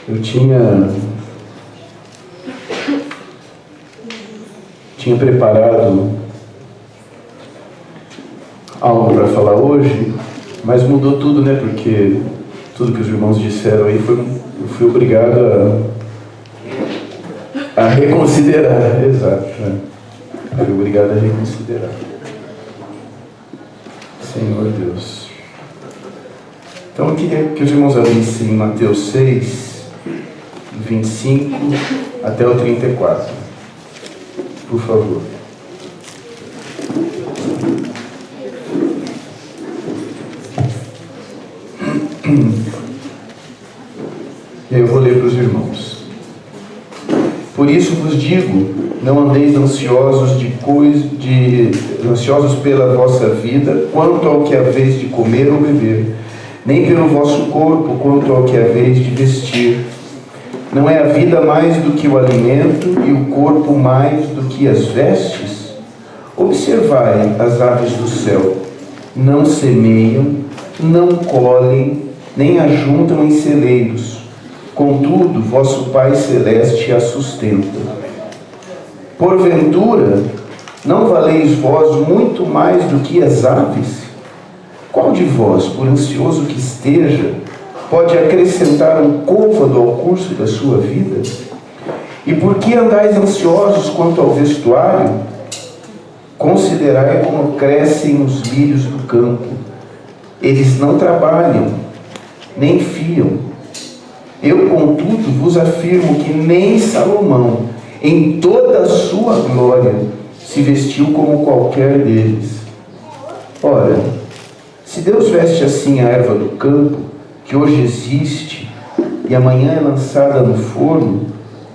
Eu tinha preparado algo para falar hoje, mas mudou tudo, né? Porque tudo que os irmãos disseram aí eu fui obrigado a reconsiderar. Exato. Fui obrigado a reconsiderar. Senhor Deus. Então eu queria que os irmãos abrissem em Mateus 6, 25 até o 34. Por favor. E aí eu vou ler para os irmãos. Por isso vos digo, não andeis ansiosos ansiosos pela vossa vida, quanto ao que haveis de comer ou beber, nem pelo vosso corpo, quanto ao que haveis de vestir. Não é a vida mais do que o alimento, e o corpo mais do que as vestes? Observai as aves do céu, não semeiam, não colhem, nem ajuntam em celeiros, contudo vosso Pai Celeste as sustenta. Porventura, não valeis vós muito mais do que as aves? Qual de vós, por ansioso que esteja, pode acrescentar um côvado ao curso da sua vida? E por que andais ansiosos quanto ao vestuário? Considerai como crescem os lírios do campo. Eles não trabalham, nem fiam. Eu, contudo, vos afirmo que nem Salomão, em toda a sua glória, se vestiu como qualquer deles. Ora, se Deus veste assim a erva do campo, que hoje existe e amanhã é lançada no forno,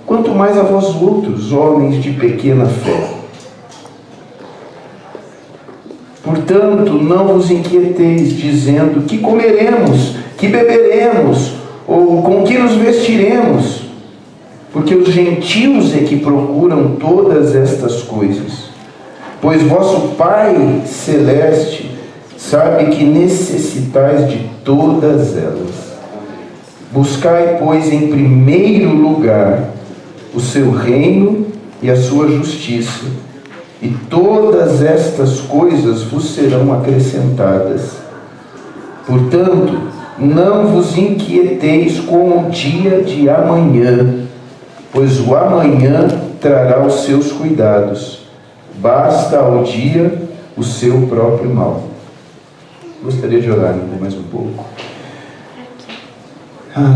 quanto mais a vós outros, homens de pequena fé. Portanto, não vos inquieteis, dizendo: que comeremos, que beberemos, ou com que nos vestiremos? Porque os gentios é que procuram todas estas coisas. Pois vosso Pai Celeste sabe que necessitais de todas elas. Buscai, pois, em primeiro lugar o seu reino e a sua justiça, e todas estas coisas vos serão acrescentadas. Portanto, não vos inquieteis com o dia de amanhã, pois o amanhã trará os seus cuidados. Basta ao dia o seu próprio mal. Gostaria de orar ainda mais um pouco.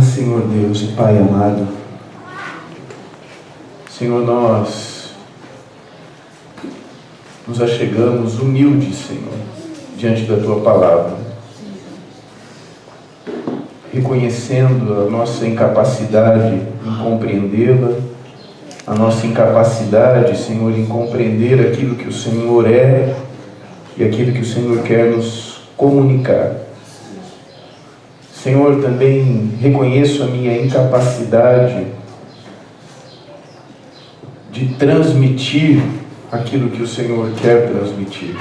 Senhor Deus e Pai amado, Senhor, nós nos achegamos humildes, Senhor, diante da Tua palavra, reconhecendo a nossa incapacidade em compreendê-la, a nossa incapacidade, Senhor, em compreender aquilo que o Senhor é e aquilo que o Senhor quer nos comunicar. Senhor, também reconheço a minha incapacidade de transmitir aquilo que o Senhor quer transmitir.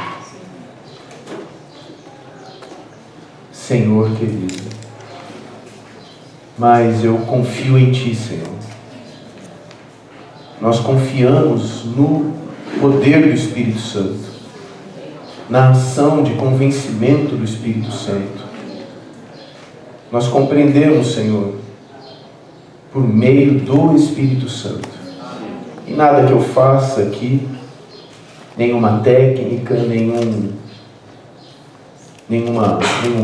Senhor querido, mas eu confio em Ti, Senhor. Nós confiamos no poder do Espírito Santo, na ação de convencimento do Espírito Santo. Nós compreendemos, Senhor, por meio do Espírito Santo. E nada que eu faça aqui, nenhuma técnica, nenhum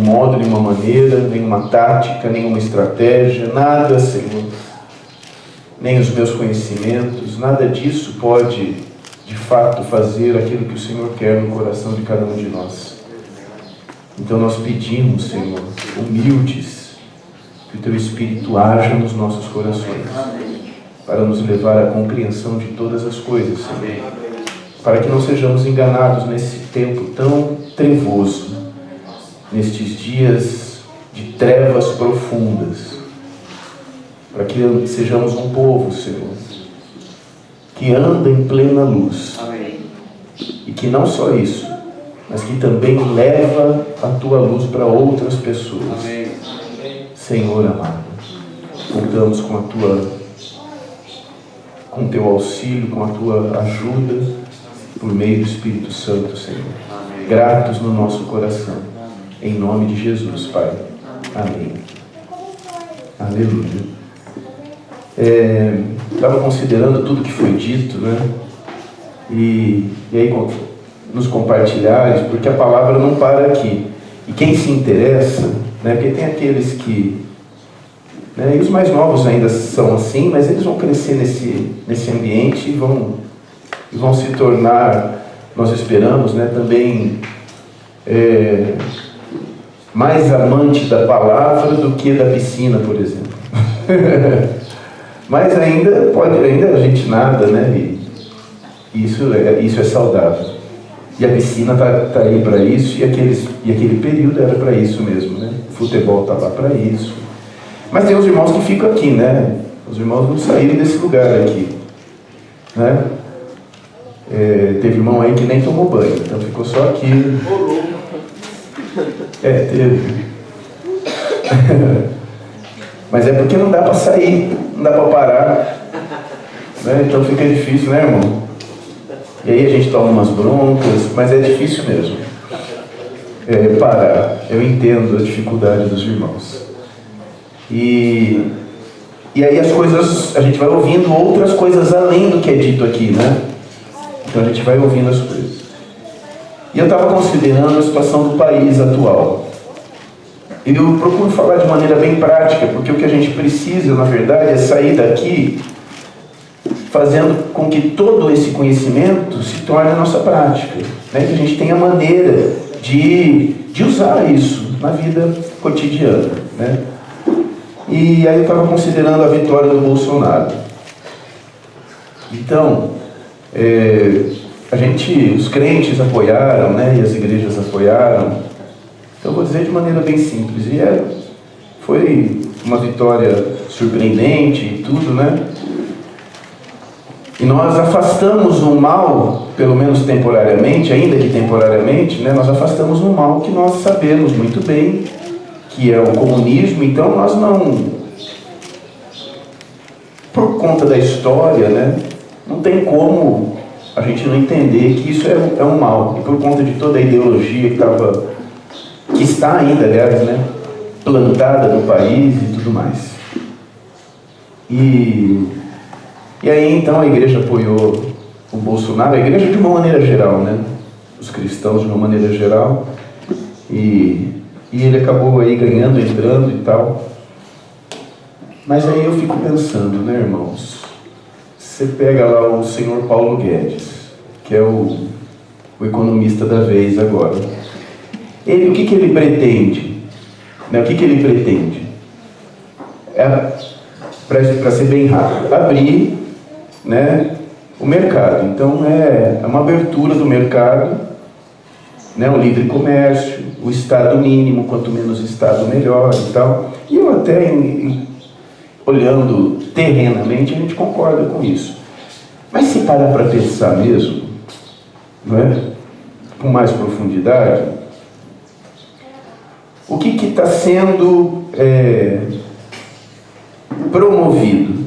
modo, nenhuma maneira, nenhuma tática, nenhuma estratégia, nada, Senhor, nem os meus conhecimentos, nada disso pode, de fato, fazer aquilo que o Senhor quer no coração de cada um de nós. Então nós pedimos, Senhor, humildes, que o Teu Espírito haja nos nossos corações, para nos levar à compreensão de todas as coisas, Senhor, para que não sejamos enganados nesse tempo tão trevoso, nestes dias de trevas profundas, para que sejamos um povo, Senhor, que anda em plena luz. Amém. E que não só isso, mas que também leva a Tua luz para outras pessoas. Amém. Senhor amado, contamos com o teu auxílio, com a tua ajuda, por meio do Espírito Santo, Senhor. Amém. Gratos no nosso coração. Em nome de Jesus, Pai. Amém. Aleluia. Estava considerando tudo que foi dito, né? E aí nos compartilhares, porque a palavra não para aqui. E quem se interessa, né? Porque tem aqueles que, né, e os mais novos ainda são assim, mas eles vão crescer nesse ambiente e vão se tornar, nós esperamos, né, também mais amante da palavra do que da piscina, por exemplo. Mas ainda a gente nada, né? E isso é saudável. E a piscina está aí para isso, e aquele período era para isso mesmo, né? O futebol está lá para isso. Mas tem os irmãos que ficam aqui, né? Os irmãos não saíram desse lugar aqui, né? Teve irmão aí que nem tomou banho, então ficou só aqui. Teve. Mas é porque não dá para sair, não dá para parar, né? Então fica difícil, né, irmão? E aí a gente toma umas broncas, mas é difícil mesmo parar. Eu entendo a dificuldade dos irmãos. E aí as coisas, a gente vai ouvindo outras coisas além do que é dito aqui, né? Então a gente vai ouvindo as coisas. E eu estava considerando a situação do país atual. E eu procuro falar de maneira bem prática, porque o que a gente precisa, na verdade, é sair daqui fazendo com que todo esse conhecimento se torne a nossa prática, né? Que a gente tenha maneira de usar isso na vida cotidiana, né? E aí eu estava considerando a vitória do Bolsonaro. Então, os crentes apoiaram, né? E as igrejas apoiaram. Então eu vou dizer de maneira bem simples. Foi uma vitória surpreendente e tudo, né? E nós afastamos um mal, pelo menos temporariamente, ainda que temporariamente, né? Nós afastamos um mal que nós sabemos muito bem, que é o comunismo. Então nós não, por conta da história, né, não tem como a gente não entender que isso é um mal, e por conta de toda a ideologia que está ainda, aliás, né, plantada no país e tudo mais. E aí então a igreja apoiou o Bolsonaro, a igreja de uma maneira geral, né, os cristãos de uma maneira geral, e ele acabou aí ganhando, entrando e tal. Mas aí eu fico pensando, né, irmãos? Você pega lá o senhor Paulo Guedes, que é o economista da vez agora. O que ele pretende? Né, o que ele pretende? Para ser bem rápido, abrir, né, o mercado. Então é uma abertura do mercado, né, o livre comércio, o Estado mínimo, quanto menos Estado melhor e tal. E eu até, olhando terrenamente, a gente concorda com isso. Mas se parar para pensar mesmo, não é? Com mais profundidade, o que está sendo promovido,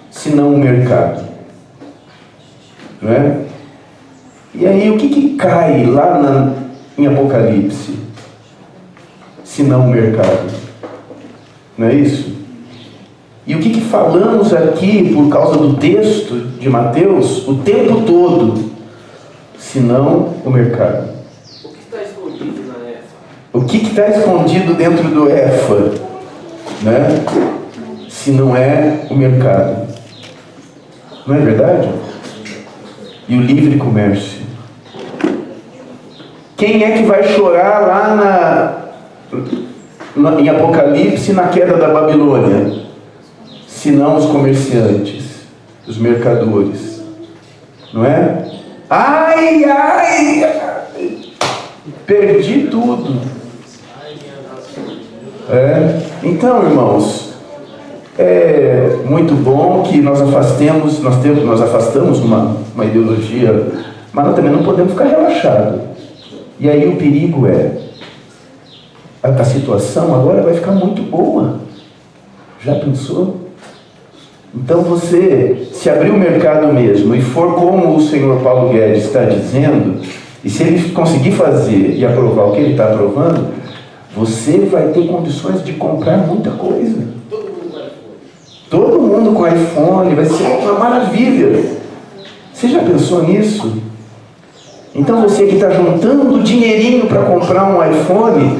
se não o mercado? Não é? E aí o que cai lá em Apocalipse, se não o mercado? Não é isso? E o que falamos aqui por causa do texto de Mateus o tempo todo, se não o mercado? O que está escondido na EFA? O que está escondido dentro do EFA, né? Se não é o mercado? Não é verdade? E o livre comércio? Quem é que vai chorar lá em Apocalipse na queda da Babilônia? Se não os comerciantes, os mercadores, não é? Ai, perdi tudo. Então, irmãos, é muito bom que nós afastamos uma ideologia, mas nós também não podemos ficar relaxados. E aí o perigo a situação agora vai ficar muito boa. Já pensou? Então você, se abrir o mercado mesmo e for como o senhor Paulo Guedes está dizendo, e se ele conseguir fazer e aprovar o que ele está aprovando, você vai ter condições de comprar muita coisa. Todo mundo com iPhone, vai ser uma maravilha. Você já pensou nisso? Então você que está juntando dinheirinho para comprar um iPhone,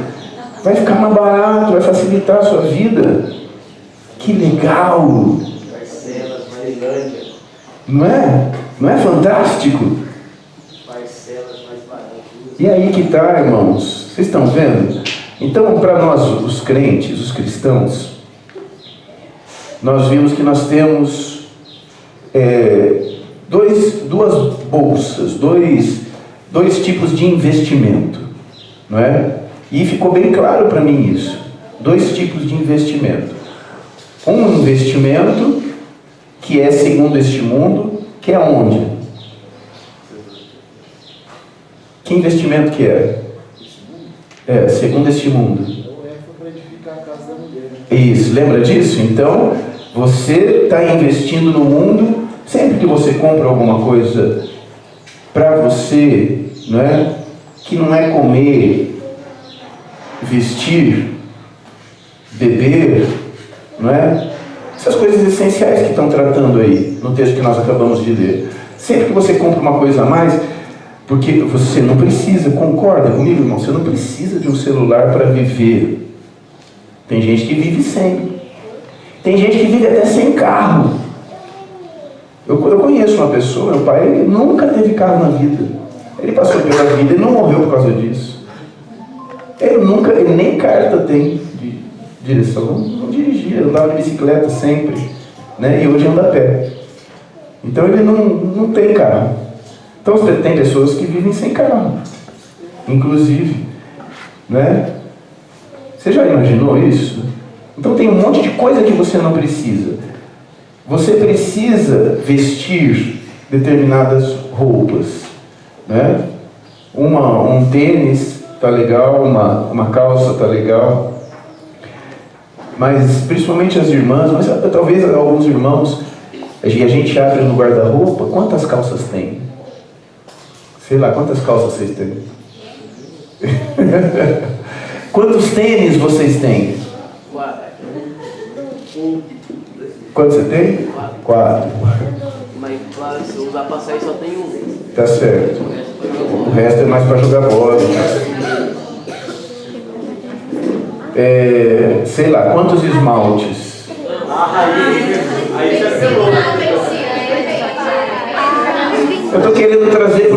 vai ficar mais barato, vai facilitar a sua vida. Que legal! Parcelas mais grandes. Não é? Não é fantástico? Parcelas mais baratas. E aí que está, irmãos? Vocês estão vendo? Então, para nós, os crentes, os cristãos, nós vimos que nós temos duas bolsas, dois tipos de investimento, não é? E ficou bem claro para mim isso. Dois tipos de investimento. Um investimento que é segundo este mundo, que é onde? Que investimento que é? Segundo este mundo. Isso, lembra disso? Então, você está investindo no mundo. Sempre que você compra alguma coisa para você, não é? Que não é comer, vestir, beber, não é? Essas coisas essenciais que estão tratando aí no texto que nós acabamos de ler. Sempre que você compra uma coisa a mais, porque você não precisa, concorda comigo, irmão? Você não precisa de um celular para viver. Tem gente que vive sem. Tem gente que vive até sem carro. Eu conheço uma pessoa, meu pai, ele nunca teve carro na vida. Ele passou pela vida e não morreu por causa disso. Ele nem carta tem de direção. Não dirigia, andava de bicicleta sempre, né? E hoje anda a pé. Então ele não tem carro. Então tem pessoas que vivem sem carro, inclusive, né? Você já imaginou isso? Então tem um monte de coisa que você não precisa. Você precisa vestir determinadas roupas, né? Um tênis tá legal, uma calça tá legal, mas principalmente as irmãs, mas talvez alguns irmãos, a gente abre no guarda-roupa, quantas calças tem? Sei lá, quantas calças vocês têm? Quantos tênis vocês têm? 4. Quantos você tem? 4. Mas claro, se eu usar pra sair só tem um. Tá certo. O resto é mais para jogar bola. Sei lá, quantos esmaltes? Aí já selou. Eu estou querendo trazer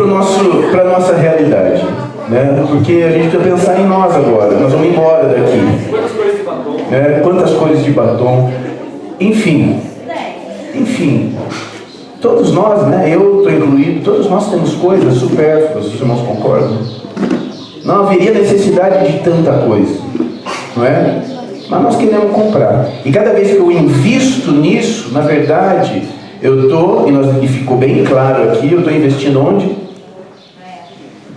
para a nossa realidade, né? Porque a gente precisa pensar em nós agora. Nós vamos embora daqui. Quantas cores de batom? Né? Quantas cores de batom? Enfim, todos nós, né? Eu estou incluído, todos nós temos coisas supérfluas, os irmãos concordam? Não haveria necessidade de tanta coisa, não é? Mas nós queremos comprar. E cada vez que eu invisto nisso, na verdade, eu estou, e ficou bem claro aqui, eu estou investindo onde?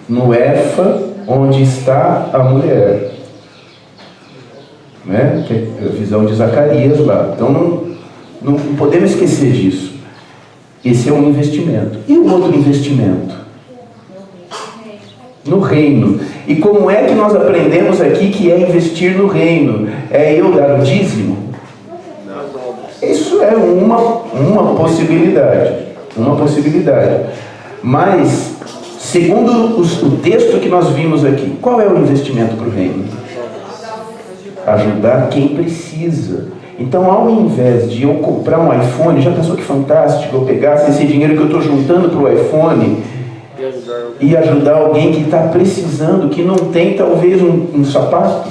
No Efa, onde está a mulher. Né? Que é a visão de Zacarias lá. Então não podemos esquecer disso. Esse é um investimento. E o outro investimento? No reino. E como é que nós aprendemos aqui que é investir no reino? É eu dar o dízimo? Isso é uma possibilidade. Uma possibilidade. Mas, segundo o texto que nós vimos aqui, qual é o investimento para o reino? Ajudar quem precisa. Então, ao invés de eu comprar um iPhone, já pensou que fantástico eu pegasse esse dinheiro que eu estou juntando para o iPhone e ajudar alguém que está precisando, que não tem talvez um sapato?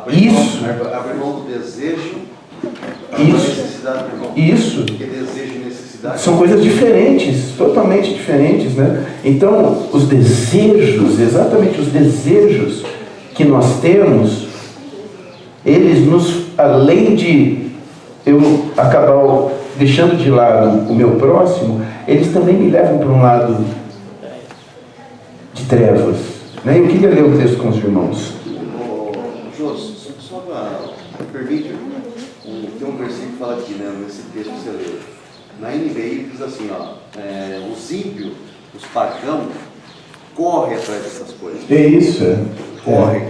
Isso. Abrir mão do desejo, necessidade do irmão. Isso. Porque desejo e necessidade são coisas diferentes, totalmente diferentes, né? Então, os desejos, exatamente os desejos que nós temos, eles nos, além de eu acabar deixando de lado o meu próximo, eles também me levam para um lado de trevas, né? Eu queria ler o texto com os irmãos. Jô, só permite, Tem um versículo que fala aqui, né, nesse texto que você leu. Na NVI diz assim, ó, os ímpios, os pagãos, correm atrás dessas coisas. É isso, Correm.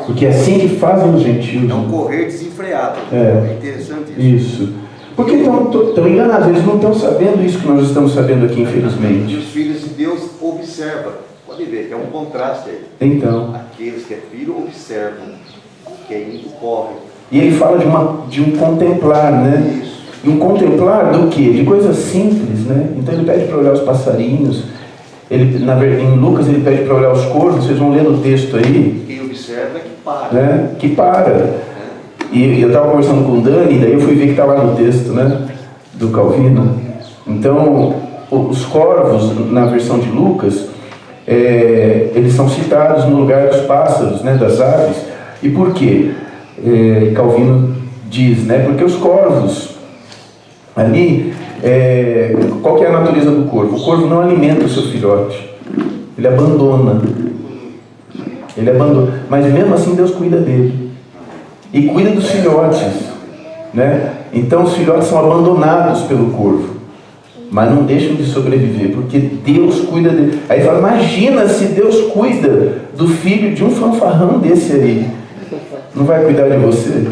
Porque é assim que fazem os gentios. É um correr desenfreado. É Interessante isso. Isso. Porque estão enganados, eles não estão sabendo isso que nós estamos sabendo aqui, E infelizmente. os filhos de Deus observam. Pode ver que é um contraste aí. Então, Aqueles que é filho observam, que é ímpio corre. e ele fala de um contemplar, né? Isso. E um contemplar do quê? De coisas simples, né? Então ele pede para olhar os passarinhos. Em Lucas ele pede para olhar os corvos. Vocês vão ler no texto aí. Quem observa é que para. Né? Que para. E eu estava conversando com o Dani, daí eu fui ver que está lá no texto, né? Do Calvino. Então, os corvos, na versão de Lucas, eles são citados no lugar dos pássaros, né? Das aves. E por quê? Calvino diz, né? Porque os corvos, ali, qual que é a natureza do corvo? O corvo não alimenta o seu filhote. Ele abandona. Mas mesmo assim Deus cuida dele. E cuida dos filhotes, né? Então os filhotes são abandonados pelo corvo, mas não deixam de sobreviver, porque Deus cuida dele. Aí fala, imagina se Deus cuida do filho de um fanfarrão desse aí. Não vai cuidar de você?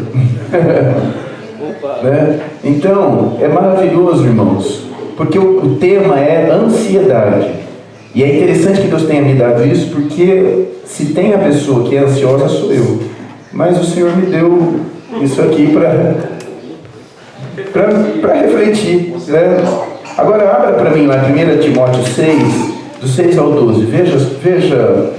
Né? Então, é maravilhoso, irmãos, porque o tema é ansiedade. E é interessante que Deus tenha me dado isso, porque se tem a pessoa que é ansiosa, sou eu. Mas o Senhor me deu isso aqui para refletir, né? Agora abra para mim lá 1 Timóteo 6, do 6 ao 12. Veja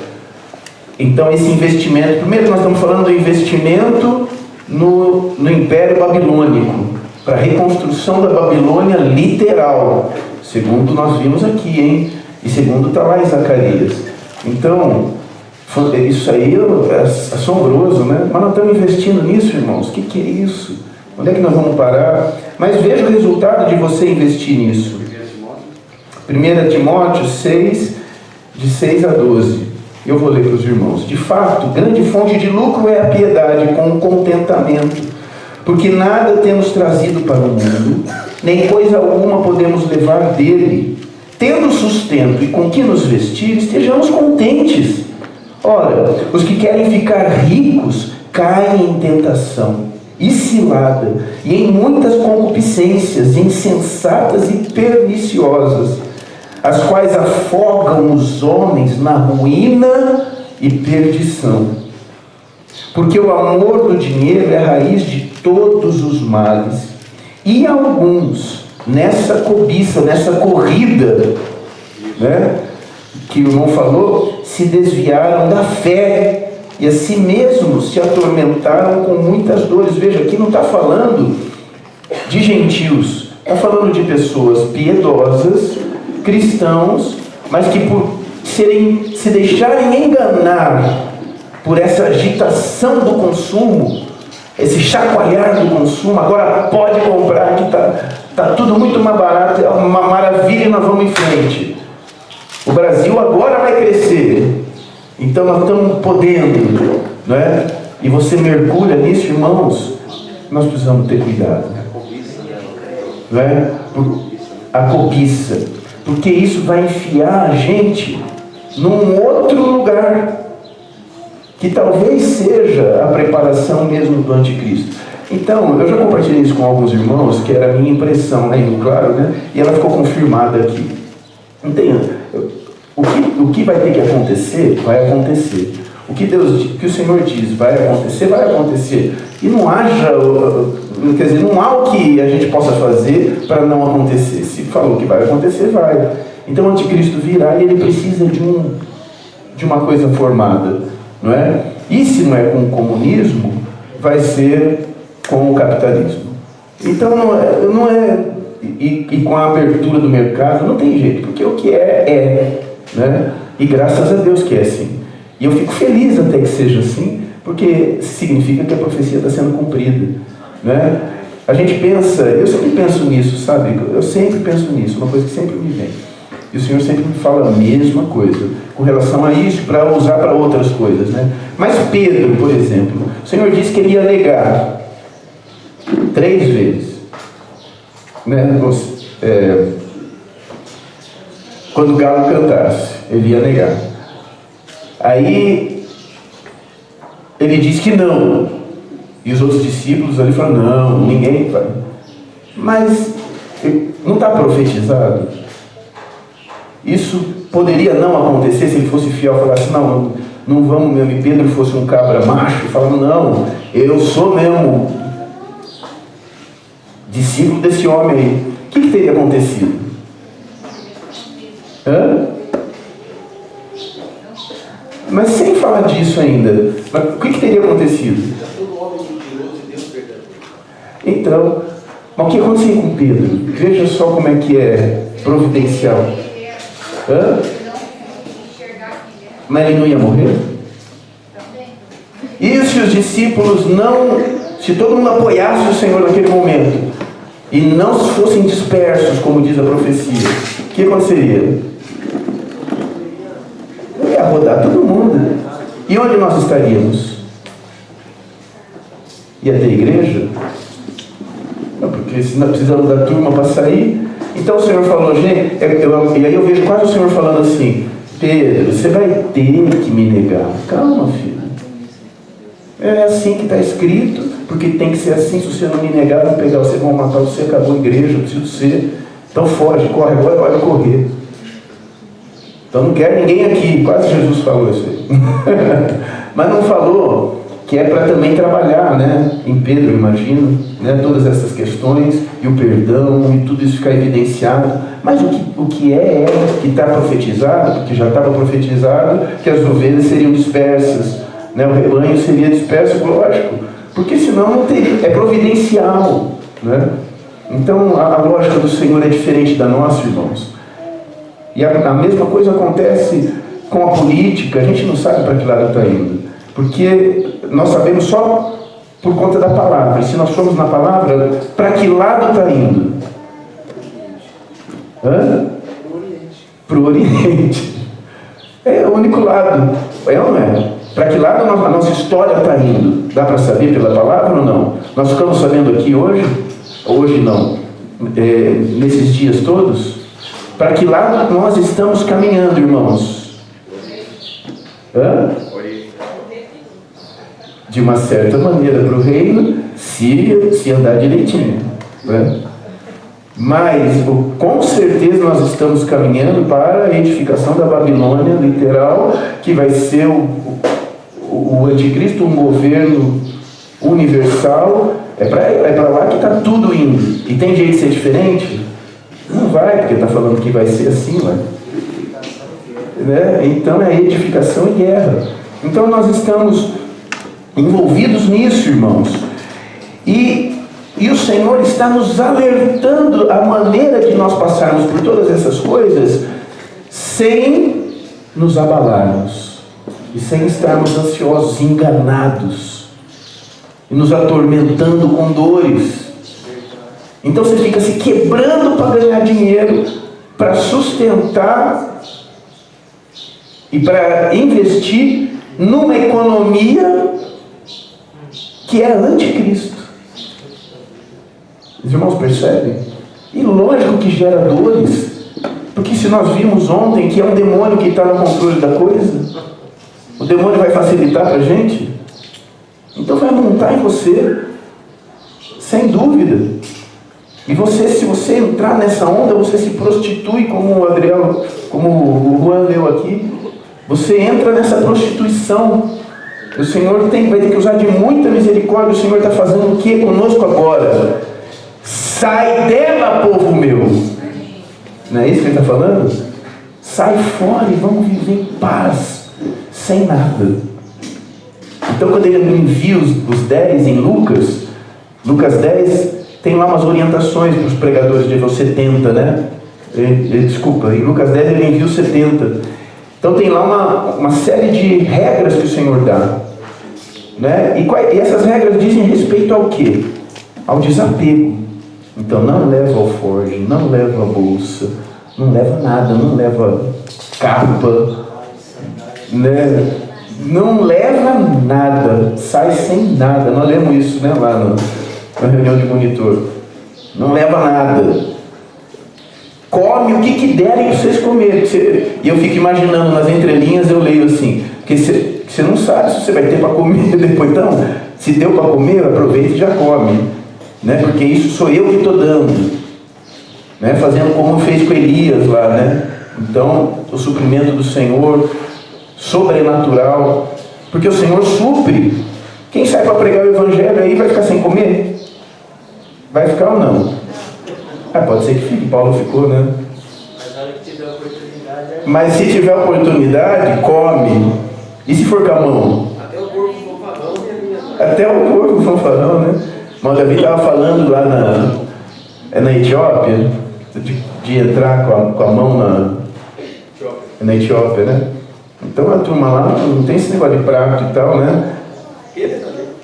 então esse investimento. Primeiro nós estamos falando do investimento no Império Babilônico, para a reconstrução da Babilônia literal, segundo nós vimos aqui, hein? E segundo está lá em Zacarias. Então, isso aí é assombroso, né? Mas nós estamos investindo nisso, irmãos. O que é isso? Onde é que nós vamos parar? Mas veja o resultado de você investir nisso. 1 Timóteo 6, de 6 a 12. Eu vou ler para os irmãos. De fato, grande fonte de lucro é a piedade com o contentamento, porque nada temos trazido para o mundo, nem coisa alguma podemos levar dele. Tendo sustento e com que nos vestir, estejamos contentes. Ora, os que querem ficar ricos caem em tentação e cilada, e em muitas concupiscências insensatas e perniciosas, as quais afogam os homens na ruína e perdição. Porque o amor do dinheiro é a raiz de todos os males, e alguns, nessa cobiça, nessa corrida, né, que o irmão falou, se desviaram da fé e a si mesmos se atormentaram com muitas dores. Veja, aqui não está falando de gentios, está falando de pessoas piedosas, cristãos, mas que por se deixarem enganar por essa agitação do consumo, esse chacoalhar do consumo, agora pode comprar, que está tudo muito mais barato, é uma maravilha e nós vamos em frente. O Brasil agora vai crescer, então nós estamos podendo, não é? E você mergulha nisso, irmãos, nós precisamos ter cuidado, não é? A cobiça, porque isso vai enfiar a gente num outro lugar, que talvez seja a preparação mesmo do anticristo. Então, eu já compartilhei isso com alguns irmãos, que era a minha impressão, né, claro, né? E ela ficou confirmada aqui. Entenda, o que vai ter que acontecer, vai acontecer. O que o Senhor diz vai acontecer, vai acontecer. E não haja, quer dizer, não há o que a gente possa fazer para não acontecer. Se falou que vai acontecer, vai. Então o anticristo virá e ele precisa de uma coisa formada, não é? E se não é com o comunismo, vai ser com o capitalismo. Então não é e com a abertura do mercado não tem jeito, porque o que é, né? E graças a Deus que é assim. E eu fico feliz até que seja assim, porque significa que a profecia está sendo cumprida, né? A gente pensa, eu sempre penso nisso, sabe? Eu sempre penso nisso, uma coisa que sempre me vem. E o Senhor sempre me fala a mesma coisa com relação a isso, para usar para outras coisas, né? Mas Pedro, por exemplo, o Senhor disse que ele ia negar 3 vezes. Né? Quando o galo cantasse, ele ia negar. Aí ele disse que não. E os outros discípulos ali falaram, não, ninguém vai. Mas não está profetizado? Isso poderia não acontecer se ele fosse fiel e falasse, não vamos mesmo. E Pedro fosse um cabra macho e falava, não, eu sou mesmo discípulo desse homem aí. O que teria acontecido? Mas sem falar disso ainda, o que teria acontecido? Então, mas o que aconteceu com Pedro? Veja só como é que é providencial. Mas ele não ia morrer? E se os discípulos se todo mundo apoiasse o Senhor naquele momento e não fossem dispersos, como diz a profecia, o que aconteceria? Ia rodar todo mundo. E onde nós estaríamos? Ia ter igreja? Não, porque se nós precisamos da turma para sair. Então o Senhor falou, gente, e aí eu vejo quase o Senhor falando assim, Pedro, você vai ter que me negar. Calma, filho. É assim que está escrito, porque tem que ser assim. Se você não me negar, vão pegar você, vão matar você, acabou a igreja, eu preciso ser. Então foge, corre, agora vai correr. Então não quer ninguém aqui. Quase Jesus falou isso aí. Mas não falou que é para também trabalhar, né? Em Pedro, imagino, né? Todas essas questões e o perdão e tudo isso ficar evidenciado. Mas o que que está profetizado, porque já estava profetizado, que as ovelhas seriam dispersas, né? O rebanho seria disperso, lógico, porque senão não teria, é providencial, né? Então a lógica do Senhor é diferente da nossa, irmãos. E a mesma coisa acontece com a política. A gente não sabe para que lado está indo, porque nós sabemos só por conta da palavra. E se nós formos na palavra, para que lado está indo? Para o Oriente. É o único lado. É ou não é? Para que lado a nossa história está indo? Dá para saber pela palavra ou não? Nós ficamos sabendo aqui hoje? Hoje não. Nesses dias todos? Para que lado nós estamos caminhando, irmãos? De uma certa maneira para o reino, se andar direitinho. Mas com certeza nós estamos caminhando para a edificação da Babilônia, literal, que vai ser o anticristo, um governo universal. É para lá que está tudo indo. E tem jeito de ser diferente? Não vai, porque está falando que vai ser assim, né? Então é edificação e guerra. Então nós estamos envolvidos nisso, irmãos. E o Senhor está nos alertando a maneira de nós passarmos por todas essas coisas sem nos abalarmos e sem estarmos ansiosos, enganados e nos atormentando com dores. Então você fica se quebrando para ganhar dinheiro, para sustentar e para investir numa economia que é anticristo. Os irmãos percebem? E lógico que gera dores, porque se nós vimos ontem que é um demônio que está no controle da coisa, o demônio vai facilitar para a gente, então vai montar em você, sem dúvida. E você, se você entrar nessa onda, você se prostitui, como o Adriel, como o Juan leu aqui. Você entra nessa prostituição. O Senhor vai ter que usar de muita misericórdia. O Senhor está fazendo o que conosco agora? Sai dela, povo meu. Não é isso que Ele está falando? Sai fora e vamos viver em paz, sem nada. Então quando Ele envia os 10 em Lucas 10, tem lá umas orientações para os pregadores de 70, né? Desculpa, em Lucas 10 Ele envia os 70. Então tem lá uma série de regras que o Senhor dá, né? E essas regras dizem respeito ao quê? Ao desapego. Então não leva alforje, não leva bolsa, não leva nada, não leva capa, né? Não leva nada, sai sem nada. Nós lemos isso, né, lá na reunião de monitor. Não leva nada. Come o que derem para vocês comerem. E eu fico imaginando nas entrelinhas, eu leio assim, porque você não sabe se você vai ter para comer depois. Então, se deu para comer, aproveita e já come, né? Porque isso sou eu que estou dando, né? Fazendo como fez com Elias lá, né? Então, o suprimento do Senhor, sobrenatural, porque o Senhor supre. Quem sai para pregar o Evangelho aí vai ficar sem comer? Vai ficar ou não? Pode ser que fique, Paulo ficou, né? Mas se tiver oportunidade, come. E se for com a mão? Até o corpo fanfarrão e a minha. Até o corpo fanfarrão, né? Mas o Davi estava falando lá na Etiópia, de entrar com a mão na Etiópia, né? Então a turma lá não tem esse negócio de prato e tal, né?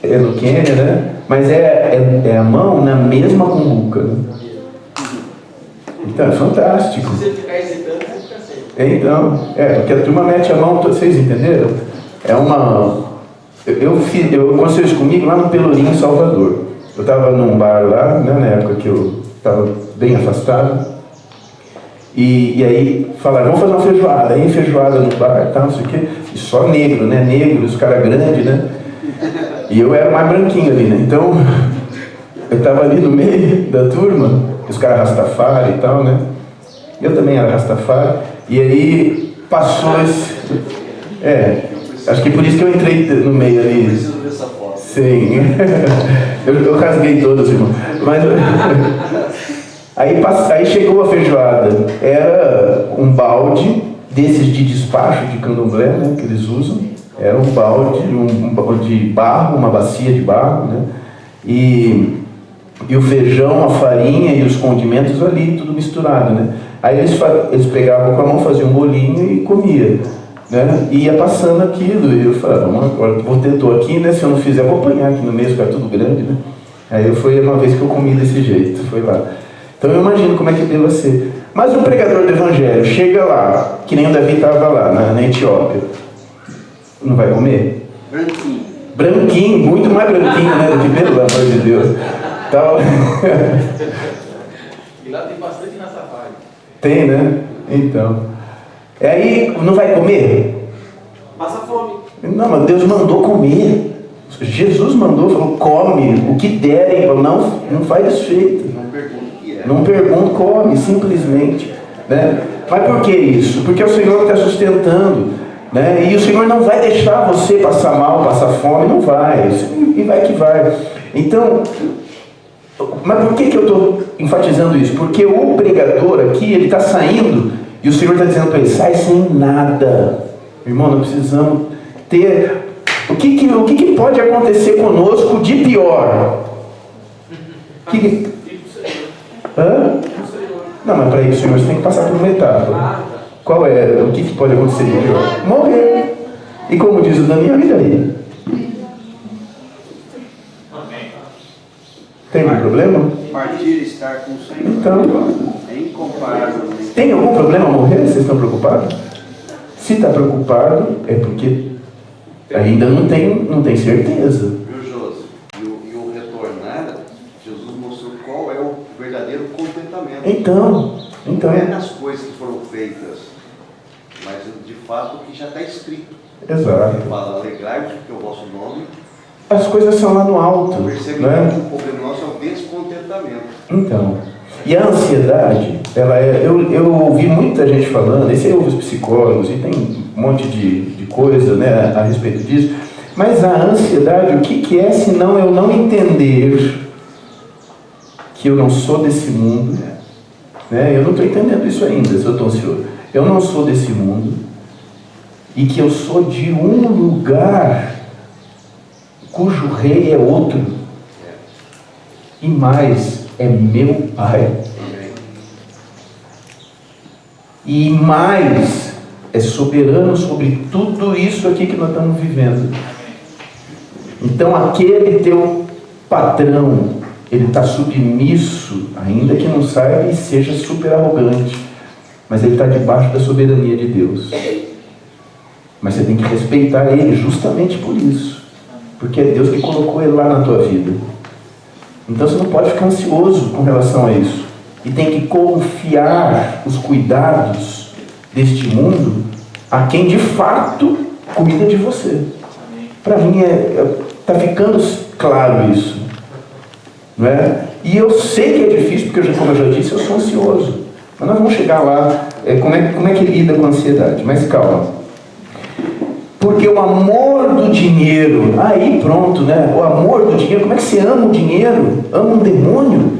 É no Quênia, né? Mas é a mão na mesma cumbuca, né? Então é fantástico. Se você ficar hesitando, você fica sem. Então, porque a turma mete a mão, vocês entenderam? Aconteceu isso comigo lá no Pelourinho, em Salvador. Eu estava num bar lá, né, na época que eu estava bem afastado. E aí falaram, vamos fazer uma feijoada. Aí feijoada no bar e tal, não sei o quê. E só negro, né? Negro, os caras grandes, né? E eu era mais branquinho ali, né? Então, eu estava ali no meio da turma, os caras Rastafari e tal, né? Eu também era Rastafari. E aí passou esse... acho que por isso que eu entrei no meio ali. Eu preciso ver essa foto. Sim. eu rasguei todas, irmão. Mas... Aí chegou a feijoada. Era um balde desses de despacho de candomblé, né, que eles usam. Era um balde de barro, uma bacia de barro, né? E o feijão, a farinha e os condimentos ali, tudo misturado, né? Aí eles pegavam com a mão, faziam um bolinho e comia, né? E ia passando aquilo. E eu falava, agora estou aqui, né? Se eu não fizer, vou apanhar aqui no meio, ficar tudo grande, né? Aí foi uma vez que eu comi desse jeito, foi lá. Então eu imagino como é que deva ser. Mas um pregador do Evangelho chega lá, que nem o Davi estava lá, na Etiópia, não vai comer? Branquinho. Branquinho, muito mais branquinho, né? Do que pelo amor de Deus. Então... E lá tem bastante na safari. Tem, né? Então. E aí, não vai comer? Passa fome. Não, mas Deus mandou comer. Jesus mandou, falou, come o que derem, não faz desfeito. Não pergunta o que é. Não pergunta, come, simplesmente. Né? Mas por que isso? Porque o Senhor está sustentando. Né? E o Senhor não vai deixar você passar mal, passar fome, não vai. E vai que vai. Então, mas por que eu estou enfatizando isso? Porque o pregador aqui, ele está saindo e o Senhor está dizendo para ele, sai sem nada. Irmão, nós precisamos ter... O que pode acontecer conosco de pior? Hã? Não, mas para isso, Senhor, você tem que passar por uma etapa. Qual é? O que pode acontecer de pior? Morrer. E como diz o Daniel, e daí? Tem algum problema? Partir e estar com o Senhor. Então, É incomparável. tem algum problema morrer? Vocês estão preocupados? Se está preocupado, é porque ainda não tem certeza. Viu, Josi? E o retornar, Jesus mostrou qual é o verdadeiro contentamento. Então Não é nas coisas que foram feitas, mas de fato o que já está escrito. Exato. Ele fala, alegrai-vos porque é o vosso nome. As coisas são lá no alto, Percebe né? que o problema nosso é o descontentamento. Então, e a ansiedade, ela eu ouvi muita gente falando, esse eu ouvi os psicólogos, e tem um monte de coisa, né, a respeito disso, mas a ansiedade, o que é senão eu não entender que eu não sou desse mundo, né? Eu não estou entendendo isso ainda, se eu estou ansioso. Eu não sou desse mundo, e que eu sou de um lugar cujo rei é outro, e mais, é meu Pai. E mais, é soberano sobre tudo isso aqui que nós estamos vivendo. Então aquele teu patrão, ele está submisso, ainda que não saiba e seja super arrogante, mas ele está debaixo da soberania de Deus. Mas você tem que respeitar ele justamente por isso, porque é Deus que colocou ele lá na tua vida. Então você não pode ficar ansioso com relação a isso. E tem que confiar os cuidados deste mundo a quem de fato cuida de você. Para mim está ficando claro isso. Não é? E eu sei que é difícil, porque como eu já disse, eu sou ansioso. Mas nós vamos chegar lá, como é que lida com a ansiedade. Mas calma. Porque o amor do dinheiro, aí pronto, né? O amor do dinheiro, como é que você ama o dinheiro? Ama um demônio?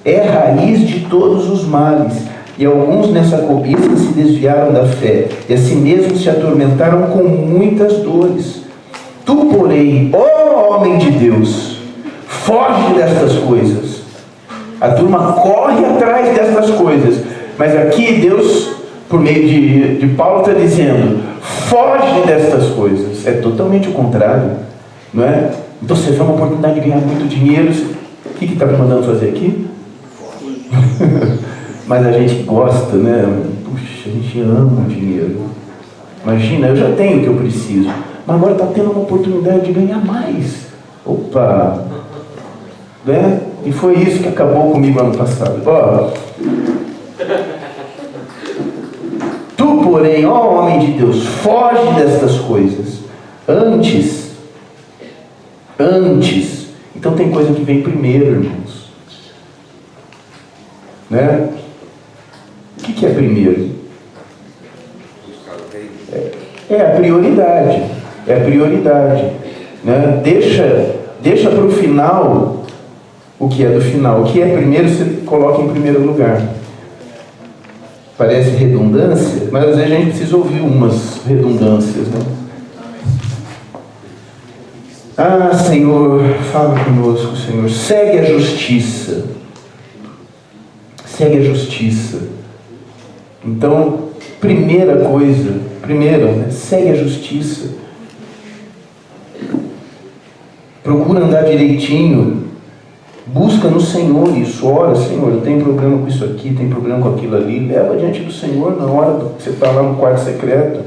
É raiz de todos os males. E alguns nessa cobiça se desviaram da fé, e a si mesmos se atormentaram com muitas dores. Tu, porém, ó homem de Deus, foge destas coisas. A turma corre atrás destas coisas. Mas aqui Deus, por meio de Paulo, está dizendo: foge destas coisas. É totalmente o contrário, não é? Então você vê uma oportunidade de ganhar muito dinheiro. O que está me mandando fazer aqui? Mas a gente gosta, né? Puxa, a gente ama o dinheiro. Imagina, eu já tenho o que eu preciso, mas agora está tendo uma oportunidade de ganhar mais. Opa! Né? E foi isso que acabou comigo ano passado. Ó, tu, porém, ó homem de Deus, foge destas coisas. Antes. Então tem coisa que vem primeiro, irmãos. Né? O que é primeiro? É a prioridade. É a prioridade. Né? Deixa para o final o que é do final. O que é primeiro, você coloca em primeiro lugar. Parece redundância, mas às vezes a gente precisa ouvir umas redundâncias, né? Ah, Senhor, fala conosco, Senhor. Segue a justiça. Segue a justiça. Então, primeira coisa, né? Segue a justiça. Procura andar direitinho. Busca no Senhor isso. Ora, Senhor, eu tenho problema com isso aqui, tenho problema com aquilo ali. Leva diante do Senhor na hora que você está lá no quarto secreto.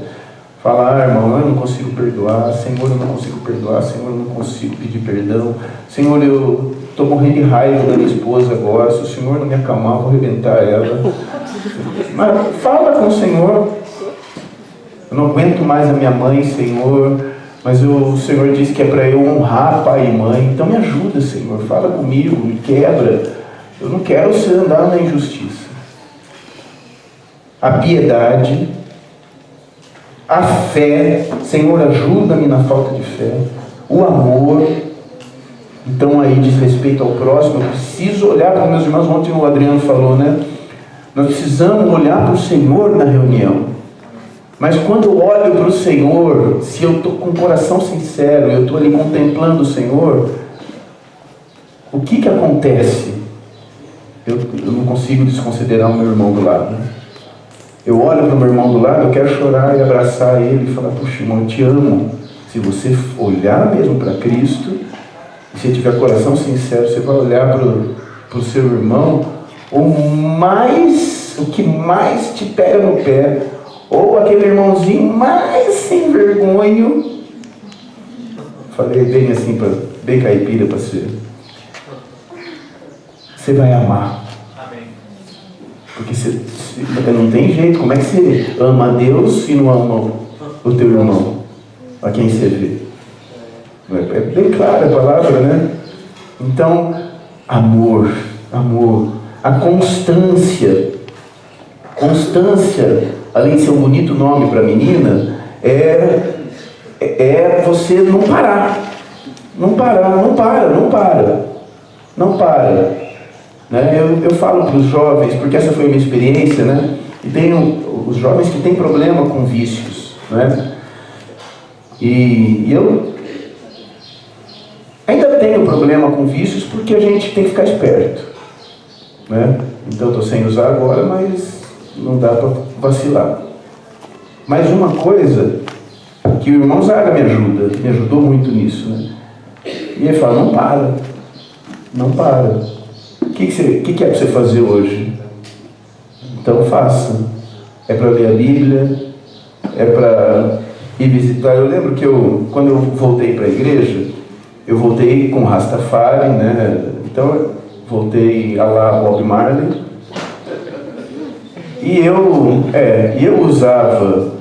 Fala: irmão, eu não consigo perdoar. Senhor, eu não consigo perdoar. Senhor, eu não consigo pedir perdão. Senhor, eu estou morrendo de raiva da minha esposa agora. Se o Senhor não me acalmar, eu vou arrebentar ela. Mas fala com o Senhor. Eu não aguento mais a minha mãe, Senhor. Mas o Senhor disse que é para eu honrar pai e mãe. Então me ajuda, Senhor. Fala comigo, me quebra. Eu não quero você andar na injustiça. A piedade, a fé. Senhor, ajuda-me na falta de fé. O amor. Então aí diz respeito ao próximo. Eu preciso olhar para meus irmãos. Ontem o Adriano falou, né? Nós precisamos olhar para o Senhor na reunião. Mas quando eu olho para o Senhor, se eu estou com o coração sincero, eu estou ali contemplando o Senhor, o que acontece? Eu não consigo desconsiderar o meu irmão do lado. Eu olho para o meu irmão do lado, eu quero chorar e abraçar ele e falar: puxa, irmão, eu te amo. Se você olhar mesmo para Cristo, e se tiver coração sincero, você vai olhar para o seu irmão, o que mais te pega no pé, ou aquele irmãozinho mais sem vergonha. Falei bem assim, bem caipira para você. Você vai amar. Amém. Porque você não tem jeito. Como é que você ama a Deus e não ama o teu irmão? A quem você vê. É bem clara a palavra, né? Então, amor. A constância. Constância, além de ser um bonito nome para a menina, é você não parar. Não para. Né? Eu falo para os jovens, porque essa foi a minha experiência, né? E tem os jovens que têm problema com vícios, né? E eu ainda tenho problema com vícios porque a gente tem que ficar esperto, né? Então eu estou sem usar agora, mas não dá para vacilar. Mas uma coisa que o irmão Zaga me ajudou muito nisso, né? E ele fala: não para. O que é para você fazer hoje? Então faça. É para ler a Bíblia, é para ir visitar. Eu lembro que quando eu voltei para a igreja, eu voltei com Rastafari, né? Então Então eu voltei a lá Bob Marley. E eu usava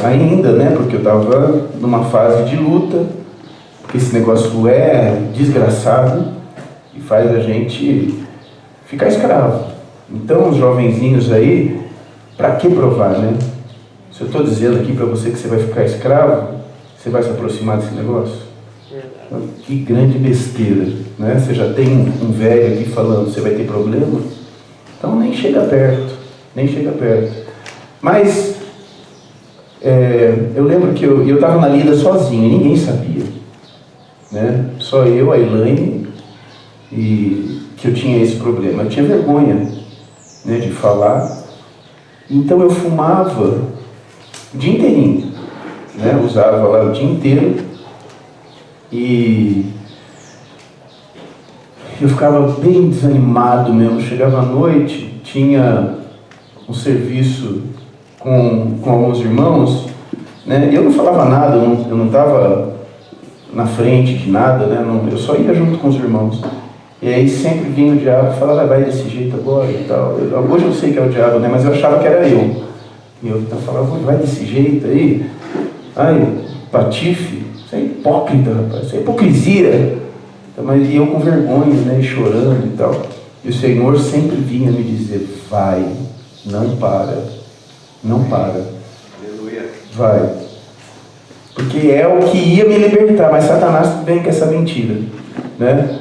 ainda, né? Porque eu estava numa fase de luta, porque esse negócio é desgraçado e faz a gente ficar escravo. Então os jovenzinhos aí, para que provar, né? Se eu estou dizendo aqui para você que você vai ficar escravo, você vai se aproximar desse negócio? Que grande besteira, né? Você já tem um velho aqui falando, você vai ter problema? Então nem chega perto, nem chega perto. Mas eu lembro que eu estava na lida sozinho, ninguém sabia, né? Só eu, a Elaine, e que eu tinha esse problema. Eu tinha vergonha, né, de falar. Então eu fumava o dia inteirinho, né? Usava lá o dia inteiro e eu ficava bem desanimado mesmo. Chegava à noite, tinha um serviço com alguns irmãos, né? Eu não falava nada, eu não estava na frente de nada, né? Eu só ia junto com os irmãos. E aí sempre vinha o diabo e falava, vai desse jeito agora e tal. Hoje eu sei que é o diabo, né? Mas eu achava que era eu. E eu falava, vai desse jeito aí. Ai, patife, isso é hipócrita, rapaz, isso é hipocrisia. Mas e eu com vergonha, né? Chorando e tal. E o Senhor sempre vinha me dizer, vai, não para, não para. Aleluia. Vai. Porque é o que ia me libertar, mas Satanás vem com essa mentira, né?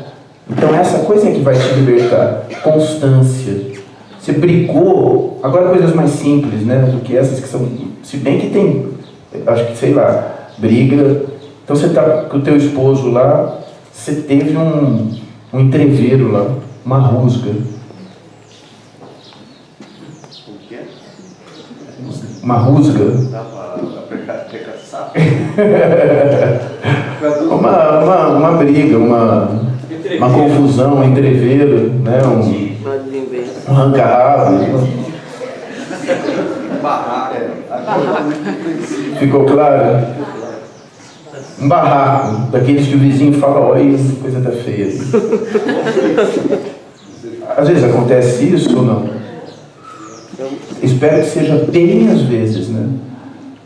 Então essa coisa é que vai te libertar. Constância. Você brigou, agora coisas mais simples, né? Do que essas que são, se bem que tem, acho que, sei lá, briga. Então você está com o teu esposo lá, você teve um entreveiro lá, uma rusga. O quê? Uma rusga. Dá para pegar sapo? uma briga, uma confusão, um entreveiro, né? Um arranca-rabo. Barraco. Ficou claro? Um barraco, daqueles que o vizinho fala, olha, essa coisa tá feia. Às vezes acontece isso ou não? Espero que seja bem às vezes, né?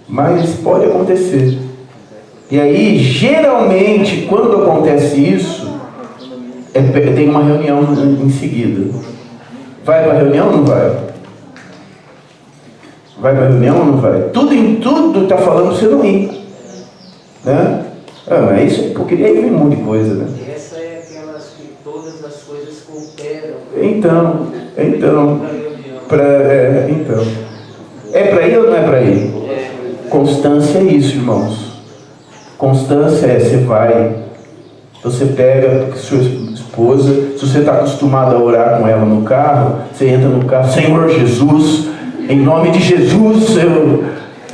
Mas pode acontecer. E aí, geralmente, quando acontece isso, tem uma reunião em seguida. Vai para a reunião ou não vai? Vai para a reunião ou não vai? Tudo em tudo está falando para você não ir. Né? Mas isso é porque aí vem um monte de coisa, né? Essa é aquelas que todas as coisas cooperam. Então. É para ir ou não é para ir? Constância é isso, irmãos. Constância é, você vai, você pega sua esposa, se você está acostumado a orar com ela no carro, você entra no carro, Senhor Jesus, em nome de Jesus,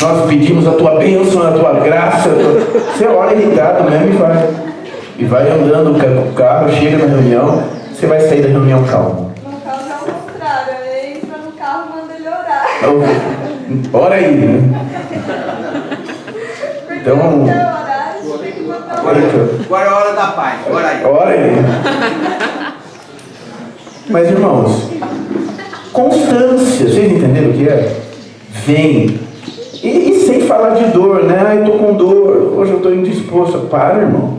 nós pedimos a tua bênção, a tua graça. Você ora irritado mesmo e vai andando com o carro, chega na reunião, você vai sair da reunião calmo. No caso é o contrário, ele entra no carro e manda ele orar. Ora aí, né? Então, agora é a hora da paz, ora aí. Ora aí. Mas irmãos, constância, vocês entenderam o que é? Vem. E sem falar de dor, né? Ai, estou com dor, hoje eu estou indisposto. Para, irmão.